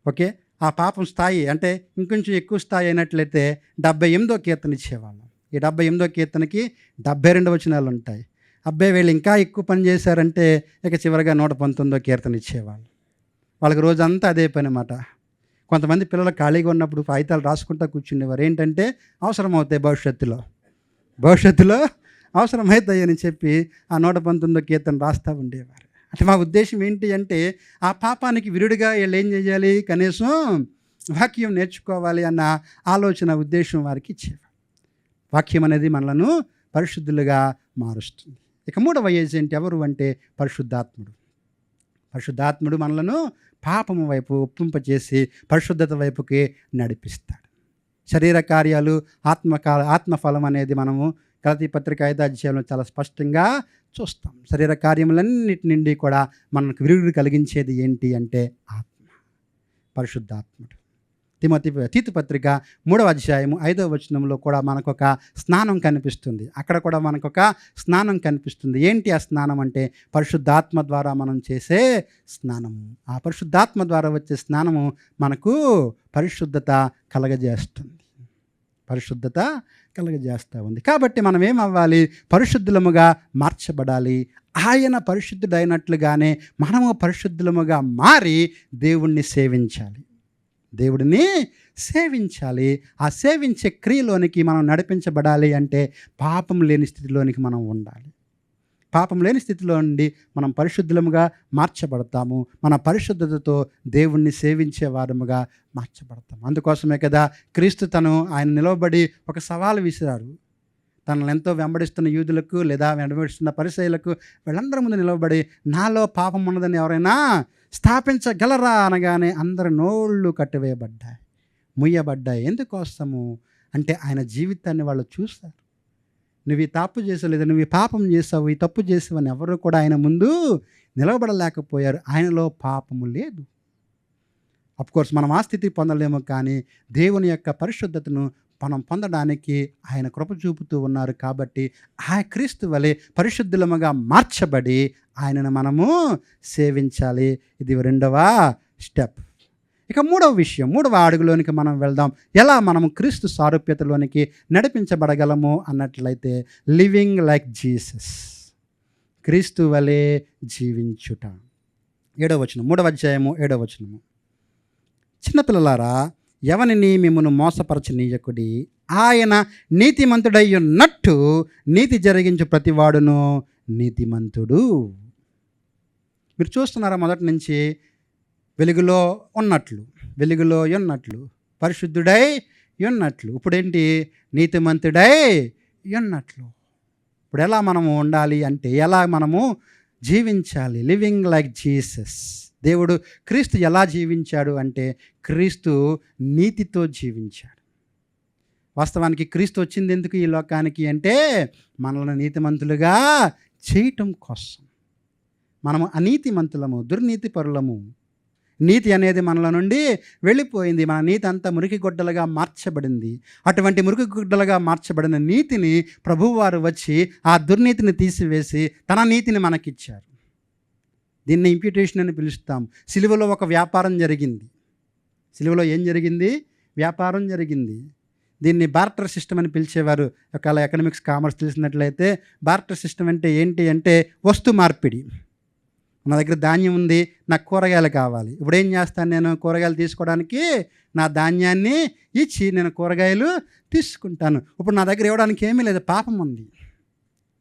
ఓకే, ఆ పాపం స్థాయి అంటే ఇంకొంచెం ఎక్కువ స్థాయి అయినట్లయితే 78వ కీర్తన ఇచ్చేవాళ్ళం. ఈ 78వ కీర్తనకి 72 వచనాలు ఉంటాయి. అబ్బాయి వీళ్ళు ఇంకా ఎక్కువ పని చేశారంటే ఇక చివరిగా 119వ కీర్తన ఇచ్చేవాళ్ళు. వాళ్ళకి రోజంతా అదే పని అన్నమాట. కొంతమంది పిల్లలు ఖాళీగా ఉన్నప్పుడు కాగితాలు రాసుకుంటూ కూర్చునేవారు. ఏంటంటే అవసరం అవుతాయి భవిష్యత్తులో అవసరమవుతాయి అని చెప్పి ఆ 119వ కీర్తన రాస్తూ ఉండేవారు. అంటే మా ఉద్దేశం ఏంటి అంటే, ఆ పాపానికి విరుడుగా వీళ్ళు ఏం చేయాలి? కనీసం వాక్యం నేర్చుకోవాలి అన్న ఆలోచన ఉద్దేశం వారికి ఇచ్చేవారు. వాక్యం అనేది మనలను పరిశుద్ధులుగా మారుస్తుంది. ఇక 3వ ఏజెంట్ ఎవరు అంటే పరిశుద్ధాత్ముడు. పరిశుద్ధాత్ముడు మనలను పాపము వైపు ఒప్పింపచేసి పరిశుద్ధత వైపుకి నడిపిస్తాడు. శరీర కార్యాలు ఆత్మఫలం అనేది మనము గలతీ పత్రిక 5వ అధ్యాయంలో చాలా స్పష్టంగా చూస్తాం. శరీర కార్యములన్నిటి నుండి కూడా మనకు విరుగుడు కలిగించేది ఏంటి అంటే ఆత్మ, పరిశుద్ధాత్ముడు. తీతు పత్రిక 3వ అధ్యాయము 5వ వచనంలో కూడా మనకొక స్నానం కనిపిస్తుంది. అక్కడ కూడా మనకొక స్నానం కనిపిస్తుంది. ఏంటి ఆ స్నానం అంటే పరిశుద్ధాత్మ ద్వారా మనం చేసే స్నానము. ఆ పరిశుద్ధాత్మ ద్వారా వచ్చే స్నానము మనకు పరిశుద్ధత కలగజేస్తుంది. కాబట్టి మనం ఏమవ్వాలి? పరిశుద్ధులముగా మార్చబడాలి. ఆయన పరిశుద్ధుడైనట్లుగానే మనము పరిశుద్ధులముగా మారి దేవుణ్ణి సేవించాలి. ఆ సేవించే క్రియలోనికి మనం నడిపించబడాలి అంటే పాపం లేని స్థితిలోనికి మనం ఉండాలి. పాపం లేని స్థితిలో నుండి మనం పరిశుద్ధులముగా మార్చబడతాము. మన పరిశుద్ధతతో దేవుణ్ణి సేవించే వారముగా మార్చబడతాము. అందుకోసమే కదా క్రీస్తు ఆయన నిలవబడి ఒక సవాలు విసిరారు. తనను ఎంతో వెంబడిస్తున్న యూదులకు లేదా వెంబడిస్తున్న పరిసయ్యులకు వీళ్ళందరి ముందు నిలవబడి నాలో పాపం ఉన్నదని ఎవరైనా స్థాపించగలరా అనగానే అందరి నోళ్ళు ముయ్యబడ్డాయి. ఎందుకోసము అంటే ఆయన జీవితాన్ని వాళ్ళు చూశారు. నువ్వు ఈ తప్పు చేసావు, లేదా నువ్వు ఈ పాపం చేసావు, ఈ తప్పు చేసావు అని ఎవరు కూడా ఆయన ముందు నిలబడలేకపోయారు. ఆయనలో పాపము లేదు. అఫ్కోర్స్ మనం ఆ స్థితి పొందలేము, కానీ దేవుని యొక్క పరిశుద్ధతను మనం పొందడానికి ఆయన కృప చూపుతూ ఉన్నారు. కాబట్టి ఆ క్రీస్తు వలె పరిశుద్ధులముగా మార్చబడి ఆయనను మనము సేవించాలి. ఇది రెండవ స్టెప్. ఇక మూడవ విషయం, మూడవ అడుగులోనికి మనం వెళ్దాం. ఎలా మనము క్రీస్తు సారూప్యతలోనికి నడిపించబడగలము అన్నట్లయితే, లివింగ్ లైక్ జీసస్, క్రీస్తు వలె జీవించుట. 7వ వచనం, 3వ అధ్యాయము 7వ వచనము. చిన్నపిల్లలారా, ఎవనిని మిమ్మును మోసపరచనీయకుడి, ఆయన నీతిమంతుడై ఉన్నట్టు నీతి జరిగించు ప్రతివాడును నీతిమంతుడు. మీరు చూస్తున్నారా, మొదటి నుంచి వెలుగులో ఉన్నట్లు, వెలుగులో ఉన్నట్లు, పరిశుద్ధుడై ఉన్నట్లు, ఇప్పుడేంటి నీతిమంతుడై ఉన్నట్లు. ఇప్పుడు ఎలా మనము ఉండాలి అంటే, ఎలా మనము జీవించాలి? Living like Jesus. దేవుడు క్రీస్తు ఎలా జీవించాడు అంటే, క్రీస్తు నీతితో జీవించాడు. వాస్తవానికి క్రీస్తు వచ్చింది ఎందుకు ఈ లోకానికి అంటే, మనల్ని నీతిమంతులుగా చేయటం కోసం. మనము అనీతిమంతులము, దుర్నీతి పరులము. నీతి అనేది మనల నుండి వెళ్ళిపోయింది. మన నీతి అంతా మురికి గుడ్డలుగా మార్చబడింది. అటువంటి మురికి గుడ్డలుగా మార్చబడిన నీతిని ప్రభువారు వచ్చి ఆ దుర్నీతిని తీసివేసి తన నీతిని మనకిచ్చారు. దీన్ని ఇంప్యూటేషన్ అని పిలుస్తాం. సిలువలో ఒక వ్యాపారం జరిగింది. సిలువలో ఏం జరిగింది? వ్యాపారం జరిగింది. దీన్ని బార్టర్ సిస్టమ్ అని పిలిచేవారు. ఒకవేళ ఎకనామిక్స్, కామర్స్ తెలిసినట్లయితే, బార్టర్ సిస్టమ్ అంటే ఏంటి అంటే వస్తు మార్పిడి. నా దగ్గర ధాన్యం ఉంది, నాకు కూరగాయలు కావాలి. ఇప్పుడు ఏం చేస్తాను నేను? కూరగాయలు తీసుకోవడానికి నా ధాన్యాన్ని ఇచ్చి నేను కూరగాయలు తీసుకుంటాను. ఇప్పుడు నా దగ్గర ఇవ్వడానికి ఏమీ లేదు, పాపం ఉంది.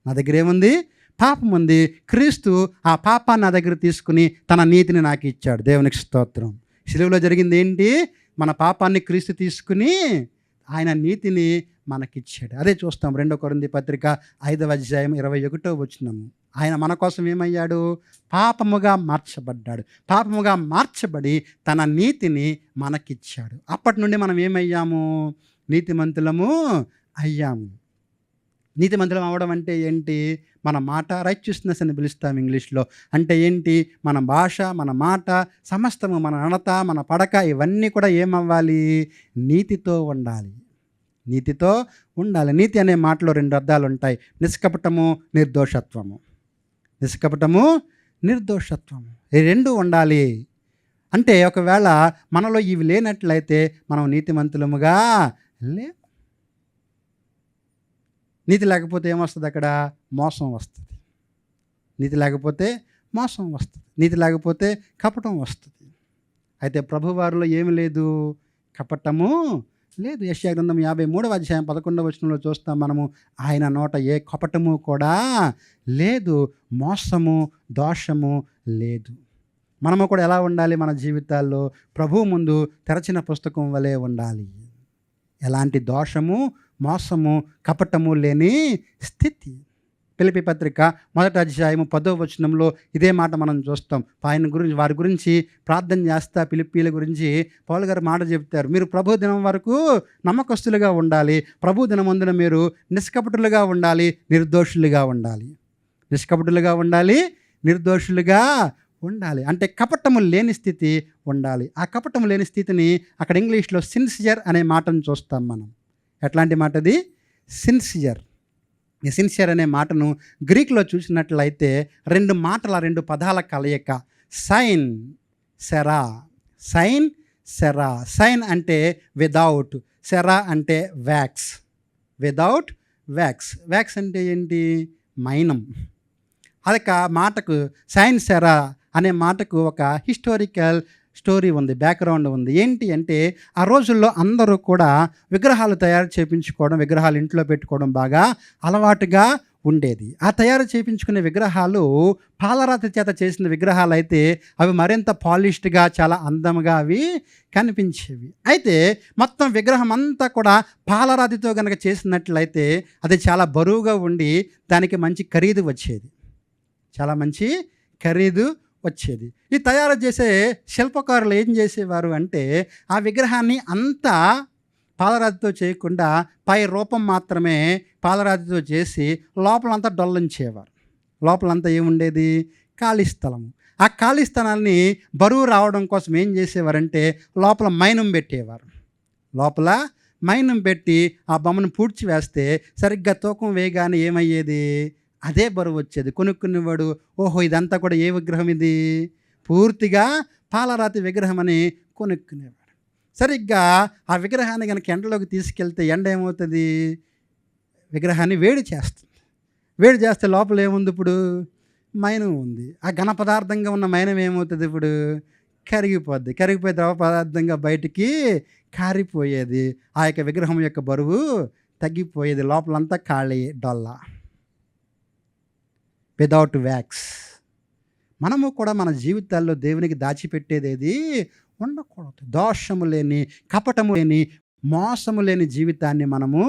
నా దగ్గర ఏముంది? పాపం ఉంది. క్రీస్తు ఆ పాపాన్ని నా దగ్గర తీసుకుని తన నీతిని నాకు ఇచ్చాడు. దేవునికి స్తోత్రం. సిలువలో జరిగింది ఏంటి? మన పాపాన్ని క్రీస్తు తీసుకుని ఆయన నీతిని మనకిచ్చాడు. అదే చూస్తాం 2 కొరింథీ పత్రిక 5వ అధ్యాయం 21వ వచనం. ఆయన మన కోసం ఏమయ్యాడు? పాపముగా మార్చబడ్డాడు. పాపముగా మార్చబడి తన నీతిని మనకిచ్చాడు. అప్పటి నుండి మనం ఏమయ్యాము? నీతిమంతులము అయ్యాము. నీతిమంతులం అవ్వడం అంటే ఏంటి? మన మాట రైచియస్నెస్ అని పిలుస్తాం ఇంగ్లీష్లో. అంటే ఏంటి? మన భాష, మన మాట, సమస్తము, మన నడత, మన పడక, ఇవన్నీ కూడా ఏమవ్వాలి? నీతితో ఉండాలి. నీతితో ఉండాలి. నీతి అనే మాటలో 2 అర్థాలు ఉంటాయి. నిష్కపటము, నిర్దోషత్వము. నిష్కపటము, నిర్దోషత్వము, ఈ 2 ఉండాలి. అంటే ఒకవేళ మనలో ఇవి లేనట్లయితే మనం నీతిమంతులముగా లే. నీతి లేకపోతే ఏమొస్తుంది? అక్కడ మోసం వస్తుంది. నీతి లేకపోతే మోసం వస్తుంది. నీతి లేకపోతే కపటం వస్తుంది. అయితే ప్రభువారిలో ఏమి లేదు? కపటము లేదు. యెషయా గ్రంథం 53వ అధ్యాయం 11వ వచనంలో చూస్తాం మనము, ఆయన నోట ఏ కపటము కూడా లేదు, మోసము, దోషము లేదు. మనము కూడా ఎలా ఉండాలి? మన జీవితాల్లో ప్రభువు ముందు తెరచిన పుస్తకం వలె ఉండాలి. ఎలాంటి దోషము, మోసము, కపటము లేని స్థితి. ఫిలిప్పీ పత్రిక 1వ అధ్యాయము 10వ వచనంలో ఇదే మాట మనం చూస్తాం. వారి గురించి ప్రార్థన చేస్తా ఫిలిప్పీల గురించి పౌలు గారు మాట చెప్తారు. మీరు ప్రభు దినం వరకు నమ్మకస్తులుగా ఉండాలి. ప్రభు దినమందున మీరు నిష్కపటులుగా ఉండాలి, నిర్దోషులుగా ఉండాలి. నిష్కపటులుగా ఉండాలి, నిర్దోషులుగా ఉండాలి. అంటే కపటము లేని స్థితి ఉండాలి. ఆ కపటము లేని స్థితిని అక్కడ ఇంగ్లీష్లో సిన్సియర్ అనే మాటను చూస్తాం మనం. ఎట్లాంటి మాట అది? సిన్సియర్. ఈ సిన్సియర్ అనే మాటను గ్రీక్లో చూసినట్లయితే 2 మాటల 2 పదాల కలయిక. Sign, Cera. Sign, Cera. Sign అంటే విదౌట్, సెరా అంటే వ్యాక్స్. Without wax. వ్యాక్స్ అంటే ఏంటి? మైనం. అదొక మాటకు, సైన్ సెరా అనే మాటకు ఒక హిస్టారికల్ స్టోరీ ఉంది, బ్యాక్గ్రౌండ్ ఉంది. ఏంటి అంటే, ఆ రోజుల్లో అందరూ కూడా విగ్రహాలు తయారు చేయించుకోవడం, విగ్రహాలు ఇంట్లో పెట్టుకోవడం బాగా అలవాటుగా ఉండేది. ఆ తయారు చేయించుకునే విగ్రహాలు పాలరాతి చేత చేసిన విగ్రహాలు అయితే అవి మరింత పాలిష్డ్గా, చాలా అందంగా అవి కనిపించేవి. అయితే మొత్తం విగ్రహం అంతా కూడా పాలరాతితో కనుక చేసినట్లయితే అది చాలా బరువుగా ఉండి దానికి మంచి ఖరీదు వచ్చేది. చాలా మంచి ఖరీదు వచ్చేది. ఈ తయారు చేసే శిల్పకారులు ఏం చేసేవారు అంటే, ఆ విగ్రహాన్ని అంతా పాలరాతితో చేయకుండా పై రూపం మాత్రమే పాలరాతితో చేసి లోపలంతా డొల్లించేవారు. లోపలంతా ఏముండేది? ఖాళీ స్థలము. ఆ ఖాళీ స్థలాన్ని బరువు రావడం కోసం ఏం చేసేవారంటే లోపల మైనం పెట్టేవారు. లోపల మైనం పెట్టి ఆ బొమ్మను పూడ్చి వేస్తే సరిగ్గా తూకం వేయగానే ఏమయ్యేది? అదే బరువు వచ్చేది. కొనుక్కునేవాడు, ఓహో ఇదంతా కూడా ఏ విగ్రహం ఇది? పూర్తిగా పాలరాతి విగ్రహం అని కొనుక్కునేవాడు. సరిగ్గా ఆ విగ్రహాన్ని కనుక ఎండలోకి తీసుకెళ్తే ఎండ ఏమవుతుంది? విగ్రహాన్ని వేడి చేస్తుంది. వేడి చేస్తే లోపల ఏముంది? ఇప్పుడు మైనం ఉంది. ఆ ఘన పదార్థంగా ఉన్న మైనం ఏమవుతుంది? ఇప్పుడు కరిగిపోద్ది. కరిగిపోయి ద్రవ పదార్థంగా బయటికి కారిపోయేది. ఆ యొక్క విగ్రహం యొక్క బరువు తగ్గిపోయేది. లోపలంతా ఖాళీ డొల్ల, వితౌట్ వ్యాక్స్. మనము కూడా మన జీవితాల్లో దేవునికి దాచిపెట్టేది ఉండకూడదు. దోషము లేని, కపటము లేని, మోసము లేని జీవితాన్ని మనము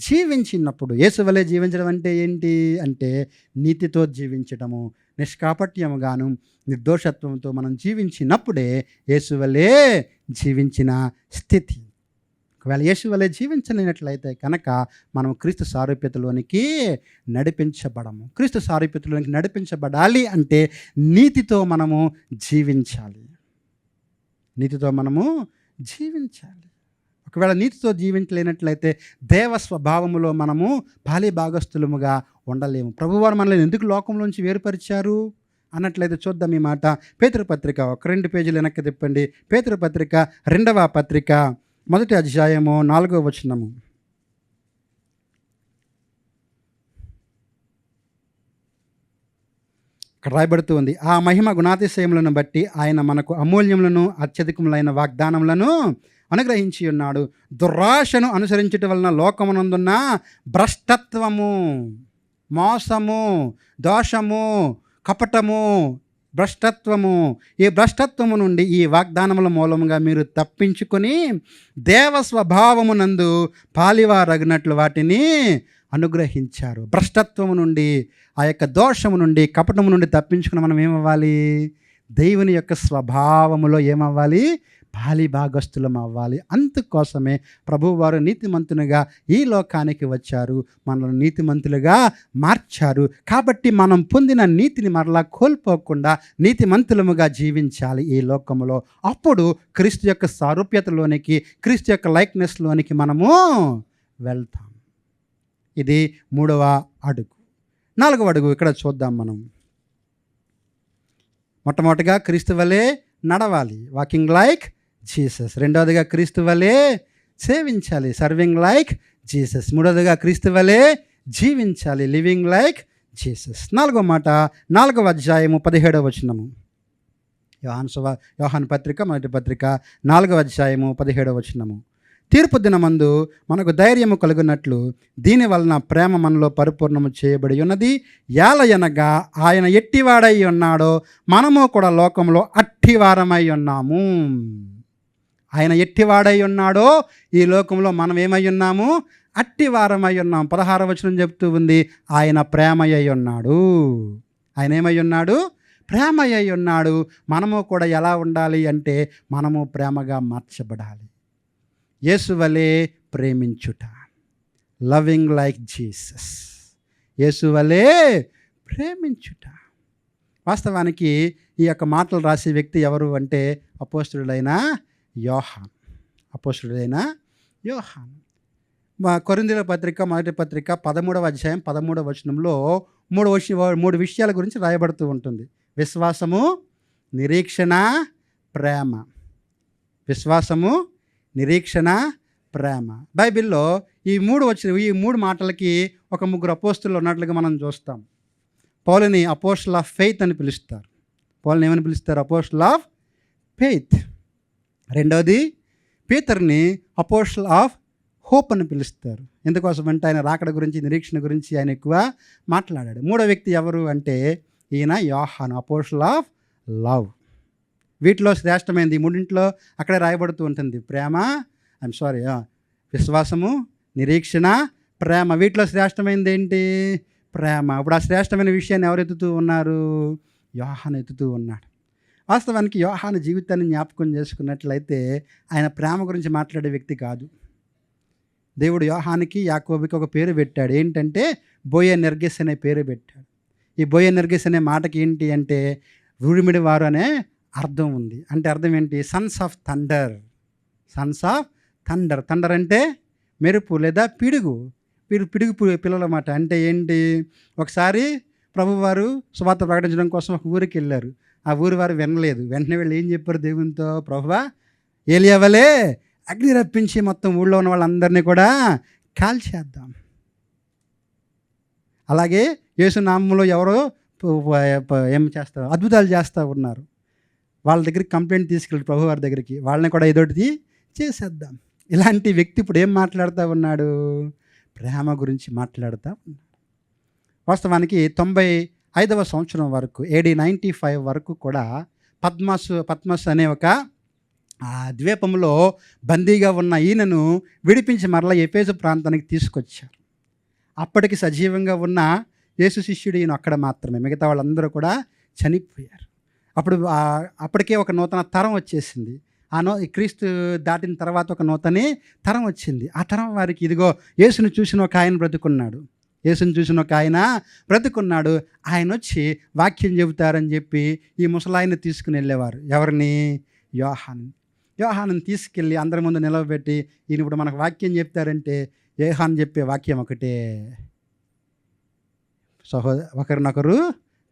జీవించినప్పుడు, యేసు వలె జీవించడం అంటే ఏంటి అంటే నీతితో జీవించడము, నిష్కాపట్యముగాను నిర్దోషత్వంతో మనం జీవించినప్పుడే యేసు వలె జీవించిన స్థితి. ఒకవేళ యేసు వలె జీవించలేనట్లయితే కనుక మనం క్రీస్తు సారూప్యతలోనికి నడిపించబడము. క్రీస్తు సారూప్యతలోనికి నడిపించబడాలి అంటే నీతితో మనము జీవించాలి. నీతితో మనము జీవించాలి. ఒకవేళ నీతితో జీవించలేనట్లయితే దేవ స్వభావములో మనము పాలి భాగస్థులముగా ఉండలేము. ప్రభువారు మనల్ని ఎందుకు లోకంలోంచి వేరుపరిచారు అన్నట్లయితే చూద్దాం ఈ మాట. పేతురుపత్రిక ఒక 2 పేజీలు వెనక్కి తిప్పండి. పేతురుపత్రిక 2వ పత్రిక 1వ అధ్యాయము 4వ వచనము. ఇక్కడ రాయబడుతూ ఉంది, ఆ మహిమ గుణాతిశయములను బట్టి ఆయన మనకు అమూల్యములను అత్యధికములైన వాగ్దానములను అనుగ్రహించి ఉన్నాడు. దురాశను అనుసరించటం వలన లోకమునందున్న భ్రష్టత్వము, మోసము, దోషము, కపటము, భ్రష్టత్వము, ఈ భ్రష్టత్వము నుండి ఈ వాగ్దానముల మూలముగా మీరు తప్పించుకొని దేవ స్వభావమునందు పాలివారగినట్లు వాటిని అనుగ్రహించారు. భ్రష్టత్వము నుండి, ఆ యొక్క దోషము నుండి, కపటము నుండి తప్పించుకుని మనం ఏమవ్వాలి? దేవుని యొక్క స్వభావములో ఏమవ్వాలి? పాలి భాగస్థులం అవ్వాలి. అందుకోసమే ప్రభువారు నీతిమంతునిగా ఈ లోకానికి వచ్చారు, మనల్ని నీతిమంతులుగా మార్చారు. కాబట్టి మనం పొందిన నీతిని మరలా కోల్పోకుండా నీతిమంతులముగా జీవించాలి ఈ లోకములో. అప్పుడు క్రీస్తు యొక్క సారూప్యతలోనికి, క్రీస్తు యొక్క లైక్నెస్లోనికి మనము వెళ్తాం. ఇది 3వ అడుగు. 4వ అడుగు ఇక్కడ చూద్దాం మనం. మొట్టమొదటిగా క్రీస్తు వలె నడవాలి, వాకింగ్ లైక్ జీసస్. రెండవదిగా క్రీస్తు వలె సేవించాలి, సర్వింగ్ లైక్ జీసస్. మూడవదిగా క్రీస్తు వలె జీవించాలి, లివింగ్ లైక్ జీసస్. 4వ మాట 4వ అధ్యాయము 17వ వచనము. యోహాను పత్రిక 1వ పత్రిక 4వ అధ్యాయము 17వ వచనము. తీర్పు దినమందు మనకు ధైర్యము కలుగునట్లు దీని వలన ప్రేమ మనలో పరిపూర్ణము చేయబడి ఉన్నది. ఏలయనగా ఆయన ఎట్టివాడై ఉన్నాడో మనము కూడా లోకంలో అట్టివారమై ఉన్నాము. ఆయన ఎట్టివాడై ఉన్నాడో ఈ లోకంలో మనం ఏమై ఉన్నాము? అట్టివారమై ఉన్నాం. 16వ వచనం చెప్తూ ఉంది, ఆయన ప్రేమయ్య ఉన్నాడు. ఆయన ఏమై ఉన్నాడు? ప్రేమయ్య ఉన్నాడు. మనము కూడా ఎలా ఉండాలి అంటే మనము ప్రేమగా మార్చబడాలి. యేసు వలె ప్రేమించుట, లవింగ్ లైక్ జీసస్. యేసు వలె ప్రేమించుట. వాస్తవానికి ఈ యొక్క మాటలు రాసే వ్యక్తి ఎవరు అంటే అపోస్తలుడైన యోహాను. అపోస్తలుడైన యోహాను. కొరింథీయుల పత్రిక 1వ పత్రిక 13వ అధ్యాయం 13వ వచనంలో 3 విషయాల గురించి రాయబడుతూ ఉంటుంది. విశ్వాసము, నిరీక్షణ, ప్రేమ. విశ్వాసము, నిరీక్షణ, ప్రేమ. బైబిల్లో ఈ 3 మాటలకి ఒక 3 అపోస్తలులు ఉన్నట్లుగా మనం చూస్తాం. పౌలుని అపోస్టల్ ఆఫ్ ఫెయిత్ అని పిలుస్తారు. పౌలుని ఏమని పిలుస్తారు? Apostle of faith. రెండవది పీతర్ని అపోస్టల్ ఆఫ్ హోప్ అని పిలుస్తారు. ఎందుకోసం అంటే ఆయన రాకడ గురించి, నిరీక్షణ గురించి ఆయన ఎక్కువ మాట్లాడాడు. 3వ వ్యక్తి ఎవరు అంటే ఈయన యోహాను, అపోస్టల్ ఆఫ్ లవ్. వీటిలో శ్రేష్టమైనది ఈ 3 అక్కడే రాయబడుతూ ఉంటుంది. ప్రేమ, విశ్వాసము, నిరీక్షణ, ప్రేమ. వీటిలో శ్రేష్టమైనది ఏంటి? ప్రేమ. ఇప్పుడు ఆ శ్రేష్టమైన విషయాన్ని ఎవరు ఎత్తుతూ ఉన్నారు? యోహాను ఎత్తుతూ ఉన్నాడు. వాస్తవానికి యోహాను జీవితాన్ని జ్ఞాపకం చేసుకున్నట్లయితే ఆయన ప్రేమ గురించి మాట్లాడే వ్యక్తి కాదు. దేవుడు యోహానికి యాకోబుకి ఒక పేరు పెట్టాడు. ఏంటంటే బోయనెర్గెస్ అనే పేరు పెట్టాడు. ఈ బోయనెర్గెస్ అనే మాటకి ఏంటి అంటే ఉరిమిడి వారు అనే అర్థం ఉంది. అంటే అర్థం ఏంటి? Sons of thunder. Sons of thunder. Thunder అంటే మెరుపు లేదా పిడుగు. పిడుగు పిల్లలమాట. అంటే ఏంటి? ఒకసారి ప్రభువారు సువార్త ప్రకటించడం కోసం ఒక ఊరికి వెళ్ళారు. ఆ ఊరి వారు వినలేదు. వెంటనే వెళ్ళి ఏం చెప్పారు దేవునితో? ప్రభువా, ఏలియా వలే అగ్ని రప్పించి మొత్తం ఊళ్ళో ఉన్న వాళ్ళందరినీ కూడా కాల్చేద్దాం. అలాగే యేసు నామములో ఎవరో ఏం చేస్తారు? అద్భుతాలు చేస్తూ ఉన్నారు. వాళ్ళ దగ్గరికి కంప్లైంట్ తీసుకెళ్ళి ప్రభువారి దగ్గరికి, వాళ్ళని కూడా ఏదోటిది చేసేద్దాం. ఇలాంటి వ్యక్తి ఇప్పుడు ఏం మాట్లాడుతూ ఉన్నాడు? ప్రేమ గురించి మాట్లాడుతూ ఉన్నాడు. వాస్తవానికి 95వ సంవత్సరం వరకు, AD 95 వరకు కూడా పద్మస్ అనే ఒక ద్వీపంలో బందీగా ఉన్న ఈయనను విడిపించి మరలా ఎఫెసు ప్రాంతానికి తీసుకొచ్చారు. అప్పటికి సజీవంగా ఉన్న యేసు శిష్యుడు ఈయన అక్కడ మాత్రమే. మిగతా వాళ్ళందరూ కూడా చనిపోయారు. అప్పటికే ఒక నూతన తరం వచ్చేసింది. క్రీస్తు దాటిన తర్వాత ఒక నూతన తరం వచ్చింది. ఆ తరం వారికి ఇదిగో యేసును చూసిన ఒక ఆయన బ్రతుకున్నాడు. యేసును చూసిన ఒక ఆయన బ్రతుకున్నాడు. ఆయన వచ్చి వాక్యం చెబుతారని చెప్పి ఈ ముసలాయన్ని తీసుకుని వెళ్ళేవారు. ఎవరిని? యోహాను తీసుకెళ్ళి అందరి ముందు నిలవబెట్టి, ఈయన ఇప్పుడు మనకు వాక్యం చెప్తారంటే యోహాను చెప్పే వాక్యం ఒకటే, ఒకరినొకరు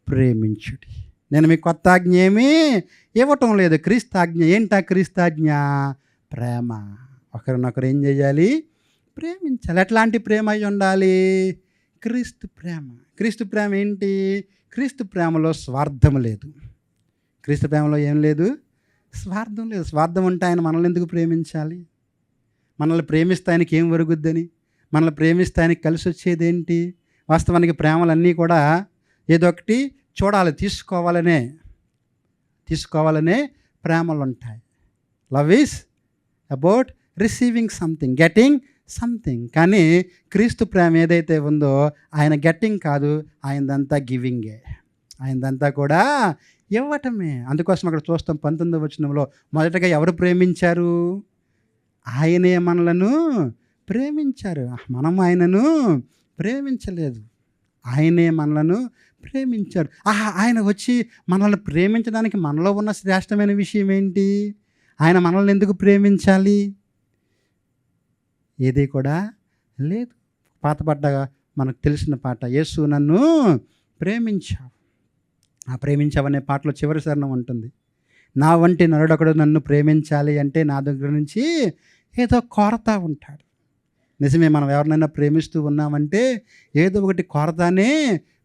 ప్రేమించుడి. నేను మీకు కొత్త ఆజ్ఞ ఏమీ ఇవ్వటం లేదు, క్రీస్తాజ్ఞ. ఏంటా క్రీస్తాజ్ఞ? ప్రేమ. ఒకరినొకరు ఏం చేయాలి? ప్రేమించాలి. ఎట్లాంటి ప్రేమ అయి ఉండాలి? క్రీస్తు ప్రేమ. క్రీస్తు ప్రేమ ఏంటి? క్రీస్తు ప్రేమలో స్వార్థం లేదు. క్రీస్తు ప్రేమలో ఏం లేదు? స్వార్థం లేదు. స్వార్థం ఉంటే ఆయన మనల్ని ఎందుకు ప్రేమించాలి? మనల్ని ప్రేమిస్తే ఆయనకి ఏం ఒరుగుద్దని? మనల్ని ప్రేమిస్తే ఆయనకి కలిసి వచ్చేదేంటి? వాస్తవానికి ప్రేమలన్నీ కూడా ఏదో ఒకటి చూడాలి, తీసుకోవాలనే ప్రేమలు ఉంటాయి. Love is about receiving something, getting something. కానీ క్రీస్తు ప్రేమ ఏదైతే ఉందో ఆయన గెట్టింగ్ కాదు, ఆయనదంతా గివింగే. ఆయనదంతా కూడా ఇవ్వటమే. అందుకోసం అక్కడ చూస్తాం 19వ వచనంలో మొదటగా ఎవరు ప్రేమించారు? ఆయనే మనలను ప్రేమించారు. మనం ఆయనను ప్రేమించలేదు, ఆయనే మనలను ప్రేమించాడు. ఆయన వచ్చి మనల్ని ప్రేమించడానికి మనలో ఉన్న శ్రేష్టమైన విషయం ఏంటి? ఆయన మనల్ని ఎందుకు ప్రేమించాలి? ఏది కూడా లేదు. పాత మనకు తెలిసిన పాట, యేసు నన్ను ప్రేమించావు. ఆ ప్రేమించావనే పాటలో చివరి చరణం ఉంటుంది, నా వంటి నరుడొకడు నన్ను ప్రేమించాలి అంటే నా దగ్గర నుంచి ఏదో కోరతా ఉంటాడు. నిజమే, మనం ఎవరినైనా ప్రేమిస్తూ ఉన్నామంటే ఏదో ఒకటి కోరతానే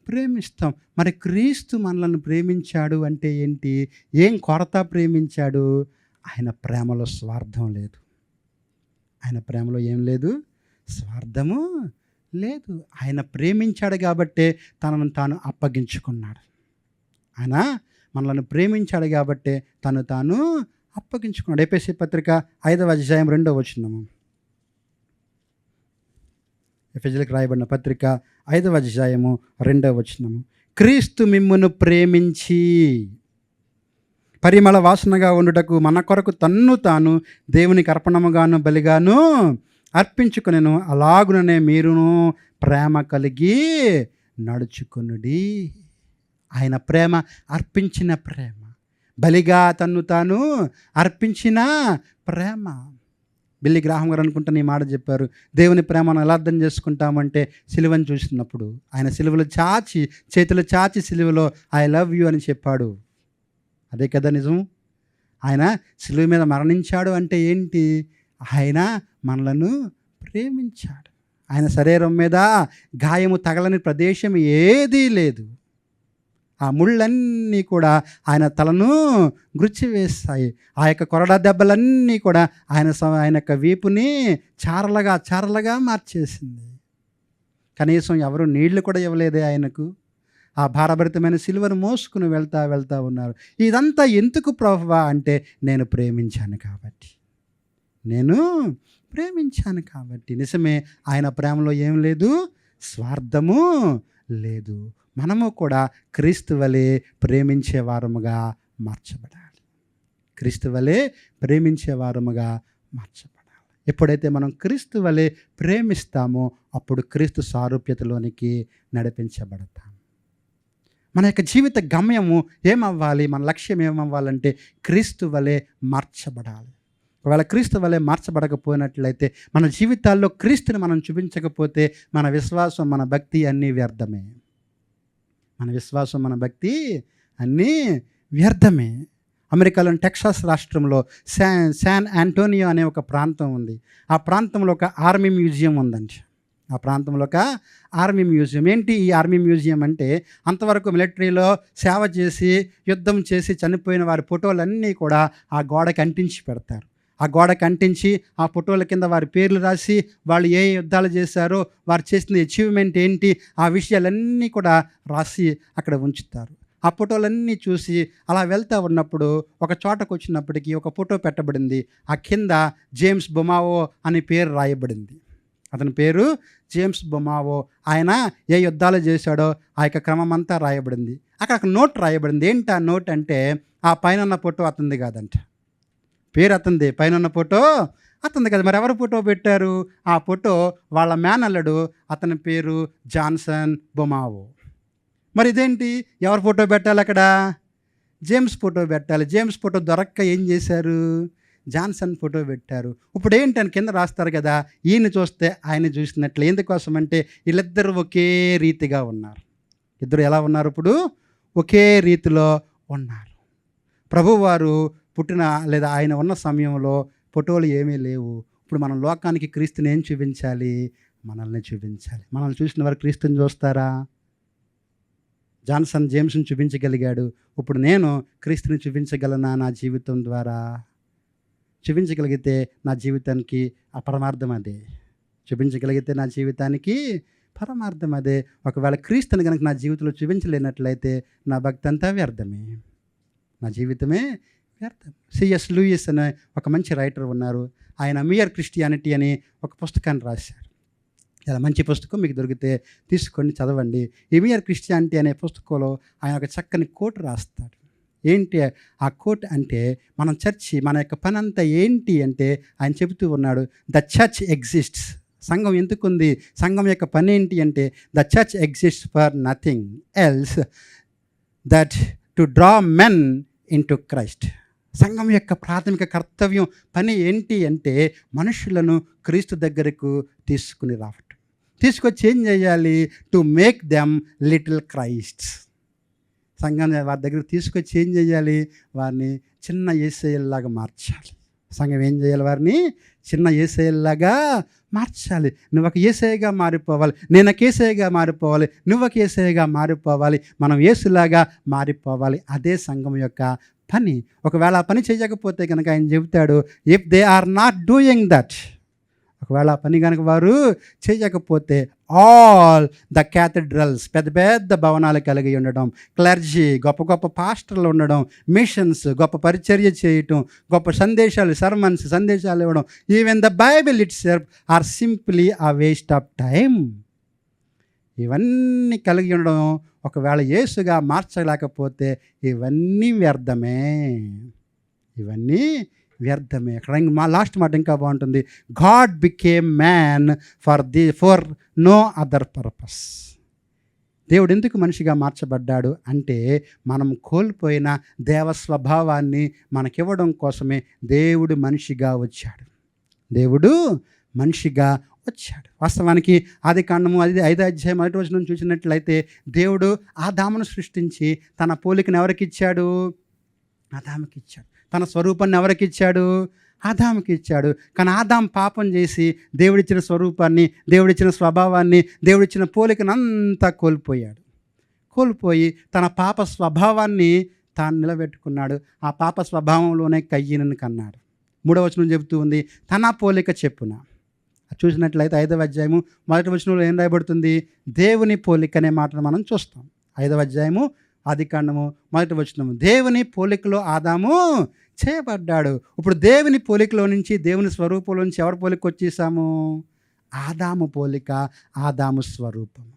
ప్రేమిస్తాం. మరి క్రీస్తు మనల్ని ప్రేమించాడు అంటే ఏంటి? ఏం కొరత ప్రేమించాడు? ఆయన ప్రేమలో స్వార్థం లేదు. ఆయన ప్రేమలో ఏం లేదు? స్వార్థము లేదు. ఆయన ప్రేమించాడు కాబట్టే తనను తాను అప్పగించుకున్నాడు. ఆయన మనల్ని ప్రేమించాడు కాబట్టే తాను అప్పగించుకున్నాడు. ఎఫెసీ పత్రిక 5వ అధ్యాయం 2వ వచనము. ఎఫెసీయులకు రాయబడిన పత్రిక 5వ అధ్యాయము 2వ వచనము. క్రీస్తు మిమ్మును ప్రేమించి పరిమళ వాసనగా ఉండుటకు మన కొరకు తన్ను తాను దేవునికి అర్పణముగాను బలిగాను అర్పించుకొనెను. అలాగుననే మీరును ప్రేమ కలిగి నడుచుకొనుడి. ఆయన ప్రేమ అర్పించిన ప్రేమ, బలిగా తన్ను తాను అర్పించిన ప్రేమ. బిల్లీ గ్రాహం గారు అనుకుంటా ఈ మాట చెప్పారు, దేవుని ప్రేమను ఎలా అర్థం చేసుకుంటామంటే సిలువను చూసినప్పుడు ఆయన సిలువలో చేతులు చాచి సిలువలో ఐ లవ్ యూ అని చెప్పాడు. అదే కదా నిజం. ఆయన సిలువ మీద మరణించాడు అంటే ఏంటి? ఆయన మనలను ప్రేమించాడు. ఆయన శరీరం మీద గాయము తగలని ప్రదేశం ఏదీ లేదు. ఆ ముళ్ళన్నీ కూడా ఆయన తలను గుచ్చివేస్తాయి. ఆ యొక్క కొరడా దెబ్బలన్నీ కూడా ఆయన యొక్క వీపుని చారలుగా మార్చేసింది. కనీసం ఎవరు నీళ్లు కూడా ఇవ్వలేదే ఆయనకు. ఆ భారభరితమైన సిలువను మోసుకుని వెళ్తా ఉన్నారు. ఇదంతా ఎందుకు ప్రభువా అంటే నేను ప్రేమించాను కాబట్టి. నిజమే, ఆయన ప్రేమలో ఏం లేదు? స్వార్థము లేదు. మనము కూడా క్రీస్తు వలె ప్రేమించే వారముగా మార్చబడాలి. ఎప్పుడైతే మనం క్రీస్తు వలె ప్రేమిస్తామో అప్పుడు క్రీస్తు సారూప్యతలోనికి నడిపించబడతాం. మన యొక్క జీవిత గమ్యము ఏమవ్వాలి, మన లక్ష్యం ఏమవ్వాలంటే క్రీస్తు వలె మార్చబడాలి. ఒకవేళ క్రీస్తు వలె మార్చబడకపోయినట్లయితే, మన జీవితాల్లో క్రీస్తుని మనం చూపించకపోతే మన విశ్వాసం, మన భక్తి అన్నీ వ్యర్థమే. మన విశ్వాసం, మన భక్తి అన్నీ వ్యర్థమే. అమెరికాలోని టెక్సాస్ రాష్ట్రంలో శాన్ ఆంటోనియో అనే ఒక ప్రాంతం ఉంది. ఆ ప్రాంతంలో ఒక ఆర్మీ మ్యూజియం ఉందండి. ఆ ప్రాంతంలో ఒక ఆర్మీ మ్యూజియం. ఏంటి ఈ ఆర్మీ మ్యూజియం అంటే, అంతవరకు మిలిటరీలో సేవ చేసి యుద్ధం చేసి చనిపోయిన వారి ఫోటోలన్నీ కూడా ఆ గోడకి అంటించి పెడతారు. ఆ గోడకి అంటించి ఆ ఫోటోల కింద వారి పేర్లు రాసి, వాళ్ళు ఏ యుద్ధాలు చేశారో, వారు చేసిన అచీవ్మెంట్ ఏంటి, ఆ విషయాలన్నీ కూడా రాసి అక్కడ ఉంచుతారు. ఆ ఫోటోలన్నీ చూసి అలా వెళ్తూ ఉన్నప్పుడు ఒక చోటకు వచ్చినప్పటికీ ఒక ఫోటో పెట్టబడింది. ఆ కింద జేమ్స్ బొమావో అనే పేరు రాయబడింది. అతని పేరు జేమ్స్ బొమావో. ఆయన ఏ యుద్ధాలు చేశాడో ఆ యొక్క క్రమం అంతా రాయబడింది. అక్కడ ఒక నోట్ రాయబడింది. ఏంటి ఆ నోట్ అంటే, ఆ పైన ఉన్న ఫోటో అతనిది కాదంట. పేరు అతనిది, పైన ఉన్న ఫోటో అతనిది కదా. మరి ఎవరు ఫోటో పెట్టారు? ఆ ఫోటో వాళ్ళ మేనల్లుడు, అతని పేరు జాన్సన్ బొమావో. మరి ఇదేంటి, ఎవరు ఫోటో పెట్టాలి అక్కడ? జేమ్స్ ఫోటో పెట్టాలి. జేమ్స్ ఫోటో దొరక్క ఏం చేశారు? జాన్సన్ ఫోటో పెట్టారు. ఇప్పుడు ఏంటని కింద రాస్తారు కదా, ఈయన చూస్తే ఆయన చూసినట్లు. ఎందుకోసం అంటే వీళ్ళిద్దరూ ఒకే రీతిగా ఉన్నారు. ఇద్దరు ఎలా ఉన్నారు? ఇప్పుడు ఒకే రీతిలో ఉన్నారు. ప్రభువారు పుట్టిన లేదా ఆయన ఉన్న సమయంలో ఫోటోలు ఏమీ లేవు. ఇప్పుడు మనం లోకానికి క్రీస్తుని ఏం చూపించాలి? మనల్ని చూపించాలి. మనల్ని చూసిన వారు క్రీస్తుని చూస్తారా? జాన్సన్ జేమ్స్ని చూపించగలిగాడు. ఇప్పుడు నేను క్రీస్తుని చూపించగలనా నా జీవితం ద్వారా? చూపించగలిగితే నా జీవితానికి ఆ పరమార్థం అదే. చూపించగలిగితే నా జీవితానికి పరమార్థం అదే. ఒకవేళ క్రీస్తుని కనుక నా జీవితంలో చూపించలేనట్లయితే నా భక్తి అంతా వ్యర్థమే, నా జీవితమే వ్యర్థం. సిఎస్ లూయిస్ అనే ఒక మంచి రైటర్ ఉన్నారు. ఆయన మియర్ క్రిస్టియానిటీ అని ఒక పుస్తకాన్ని రాశారు. చాలా మంచి పుస్తకం, మీకు దొరికితే తీసుకోండి, చదవండి. ఈ మియర్ క్రిస్టియానిటీ అనే పుస్తకంలో ఆయన ఒక చక్కని కోట్ రాస్తాడు. ఏంటి ఆ కోట్ అంటే, మనం చర్చి, మన యొక్క పని అంతా ఏంటి అంటే ఆయన చెబుతూ ఉన్నాడు, ద చర్చ్ ఎగ్జిస్ట్స్. సంఘం ఎందుకుంది? సంఘం యొక్క పని ఏంటి అంటే, the church exists for nothing else that to draw men in to Christ. సంఘం యొక్క ప్రాథమిక కర్తవ్యం, పని ఏంటి అంటే మనుషులను క్రీస్తు దగ్గరకు తీసుకుని రావటం. తీసుకొచ్చి ఏం చేయాలి? To make them little Christ's. సంఘాన్ని వారి దగ్గర తీసుకొచ్చి ఏం చేయాలి? వారిని చిన్న యేసయ్యలాగా మార్చాలి. సంఘం ఏం చేయాలి? వారిని చిన్న యేసయ్యలాగా మార్చాలి. నువ్వు ఒక యేసయ్యగా మారిపోవాలి, నేను ఒక యేసయ్యగా మారిపోవాలి, నువ్వు ఒక యేసయ్యగా మారిపోవాలి, మనం యేసులాగా మారిపోవాలి. అదే సంఘం యొక్క పని. ఒకవేళ ఆ పని చేయకపోతే కనుక ఆయన చెబుతాడు, if they are not doing that, ఒకవేళ ఆ పని కనుక వారు చేయకపోతే, ఆల్ ద క్యాథడ్రల్స్, పెద్ద పెద్ద భవనాలు కలిగి ఉండడం, క్లర్జీ, గొప్ప గొప్ప పాస్టర్లు ఉండడం, మిషన్స్, గొప్ప పరిచర్య చేయటం, గొప్ప సందేశాలు, సర్మన్స్, సందేశాలు ఇవ్వడం, even the Bible itself are simply a waste of time. ఇవన్నీ కలిగి ఉండడం ఒకవేళ యేసుగా మార్చలేకపోతే ఇవన్నీ వ్యర్థమే, ఇవన్నీ వ్యర్థమే. అక్కడ మా లాస్ట్ మాట ఇంకా బాగుంటుంది, God became man for no other purpose. దేవుడు ఎందుకు మనిషిగా మార్చబడ్డాడు అంటే, మనం కోల్పోయిన దేవ స్వభావాన్ని మనకివ్వడం కోసమే దేవుడు మనిషిగా వచ్చాడు. దేవుడు మనిషిగా వచ్చాడు. వాస్తవానికి ఆదికాండము 5వ అధ్యాయం 1వ వచనం చూసినట్లయితే, దేవుడు ఆదామును సృష్టించి తన పోలికను ఎవరికి ఇచ్చాడు? ఆదాముకి ఇచ్చాడు. తన స్వరూపాన్ని ఎవరికి ఇచ్చాడు? ఆదాముకి ఇచ్చాడు. కానీ ఆదాం పాపం చేసి దేవుడిచ్చిన స్వరూపాన్ని, దేవుడిచ్చిన స్వభావాన్ని, దేవుడిచ్చిన పోలికను అంతా కోల్పోయాడు. కోల్పోయి తన పాప స్వభావాన్ని తాను నిలబెట్టుకున్నాడు. ఆ పాప స్వభావంలోనే కయ్యీనుని కన్నాడు. 3వ వచనం చెబుతూ ఉంది, తన పోలిక చెప్పున. చూసినట్లయితే 5వ అధ్యాయము 1వ వచనంలో ఏం రాయబడుతుంది? దేవుని పోలిక అనే మాటను మనం చూస్తాం. 5వ అధ్యాయము ఆదికాండము 1వ వచనము, దేవుని పోలికలో ఆదాము చేయబడ్డాడు. ఇప్పుడు దేవుని పోలికలో నుంచి, దేవుని స్వరూపంలో నుంచి ఎవరి పోలిక వచ్చేసాము? ఆదాము పోలిక, ఆదాము స్వరూపము.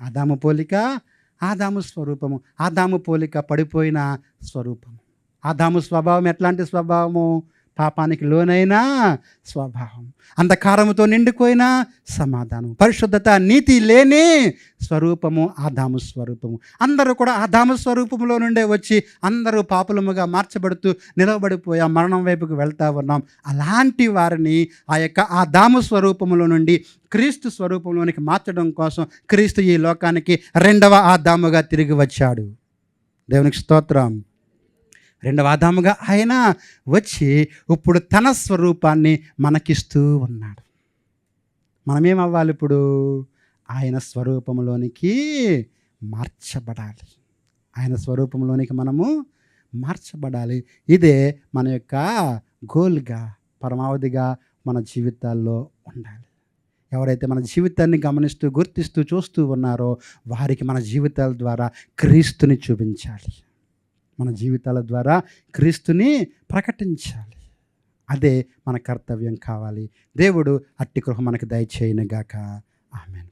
ఆదాము పోలిక, ఆదాము స్వరూపము. ఆదాము పోలిక పడిపోయిన స్వరూపము. ఆదాము స్వభావం ఎట్లాంటి స్వభావము? పాపానికి లోనైన స్వభావం, అంధకారముతో నిండిపోయిన సమాధానం, పరిశుద్ధత, నీతి లేని స్వరూపము ఆదాము స్వరూపము. అందరూ కూడా ఆదాము స్వరూపంలో నుండే వచ్చి అందరూ పాపులముగా మార్చబడుతూ నిలవబడిపోయా మరణం వైపుకు వెళ్తా ఉన్నాం. అలాంటి వారిని ఆ యొక్క ఆదాము స్వరూపములో నుండి క్రీస్తు స్వరూపంలోనికి మార్చడం కోసం క్రీస్తు ఈ లోకానికి రెండవ ఆదాముగా తిరిగి వచ్చాడు. దేవునికి స్తోత్రం. రెండవ ఆదాముగా ఆయన వచ్చి ఇప్పుడు తన స్వరూపాన్ని మనకిస్తూ ఉన్నాడు. మనమేమవ్వాలి? ఇప్పుడు ఆయన స్వరూపంలోనికి మార్చబడాలి. ఆయన స్వరూపంలోనికి మనము మార్చబడాలి. ఇదే మన యొక్క గోల్గా, పరమావధిగా మన జీవితాల్లో ఉండాలి. ఎవరైతే మన జీవితాన్ని గమనిస్తూ, గుర్తిస్తూ, చూస్తూ ఉన్నారో వారికి మన జీవితాల ద్వారా క్రీస్తుని చూపించాలి. మన జీవితాల ద్వారా క్రీస్తుని ప్రకటించాలి. అదే మన కర్తవ్యం కావాలి. దేవుడు అట్టి కృప మనకు దయచేయునుగాక. ఆమేన్.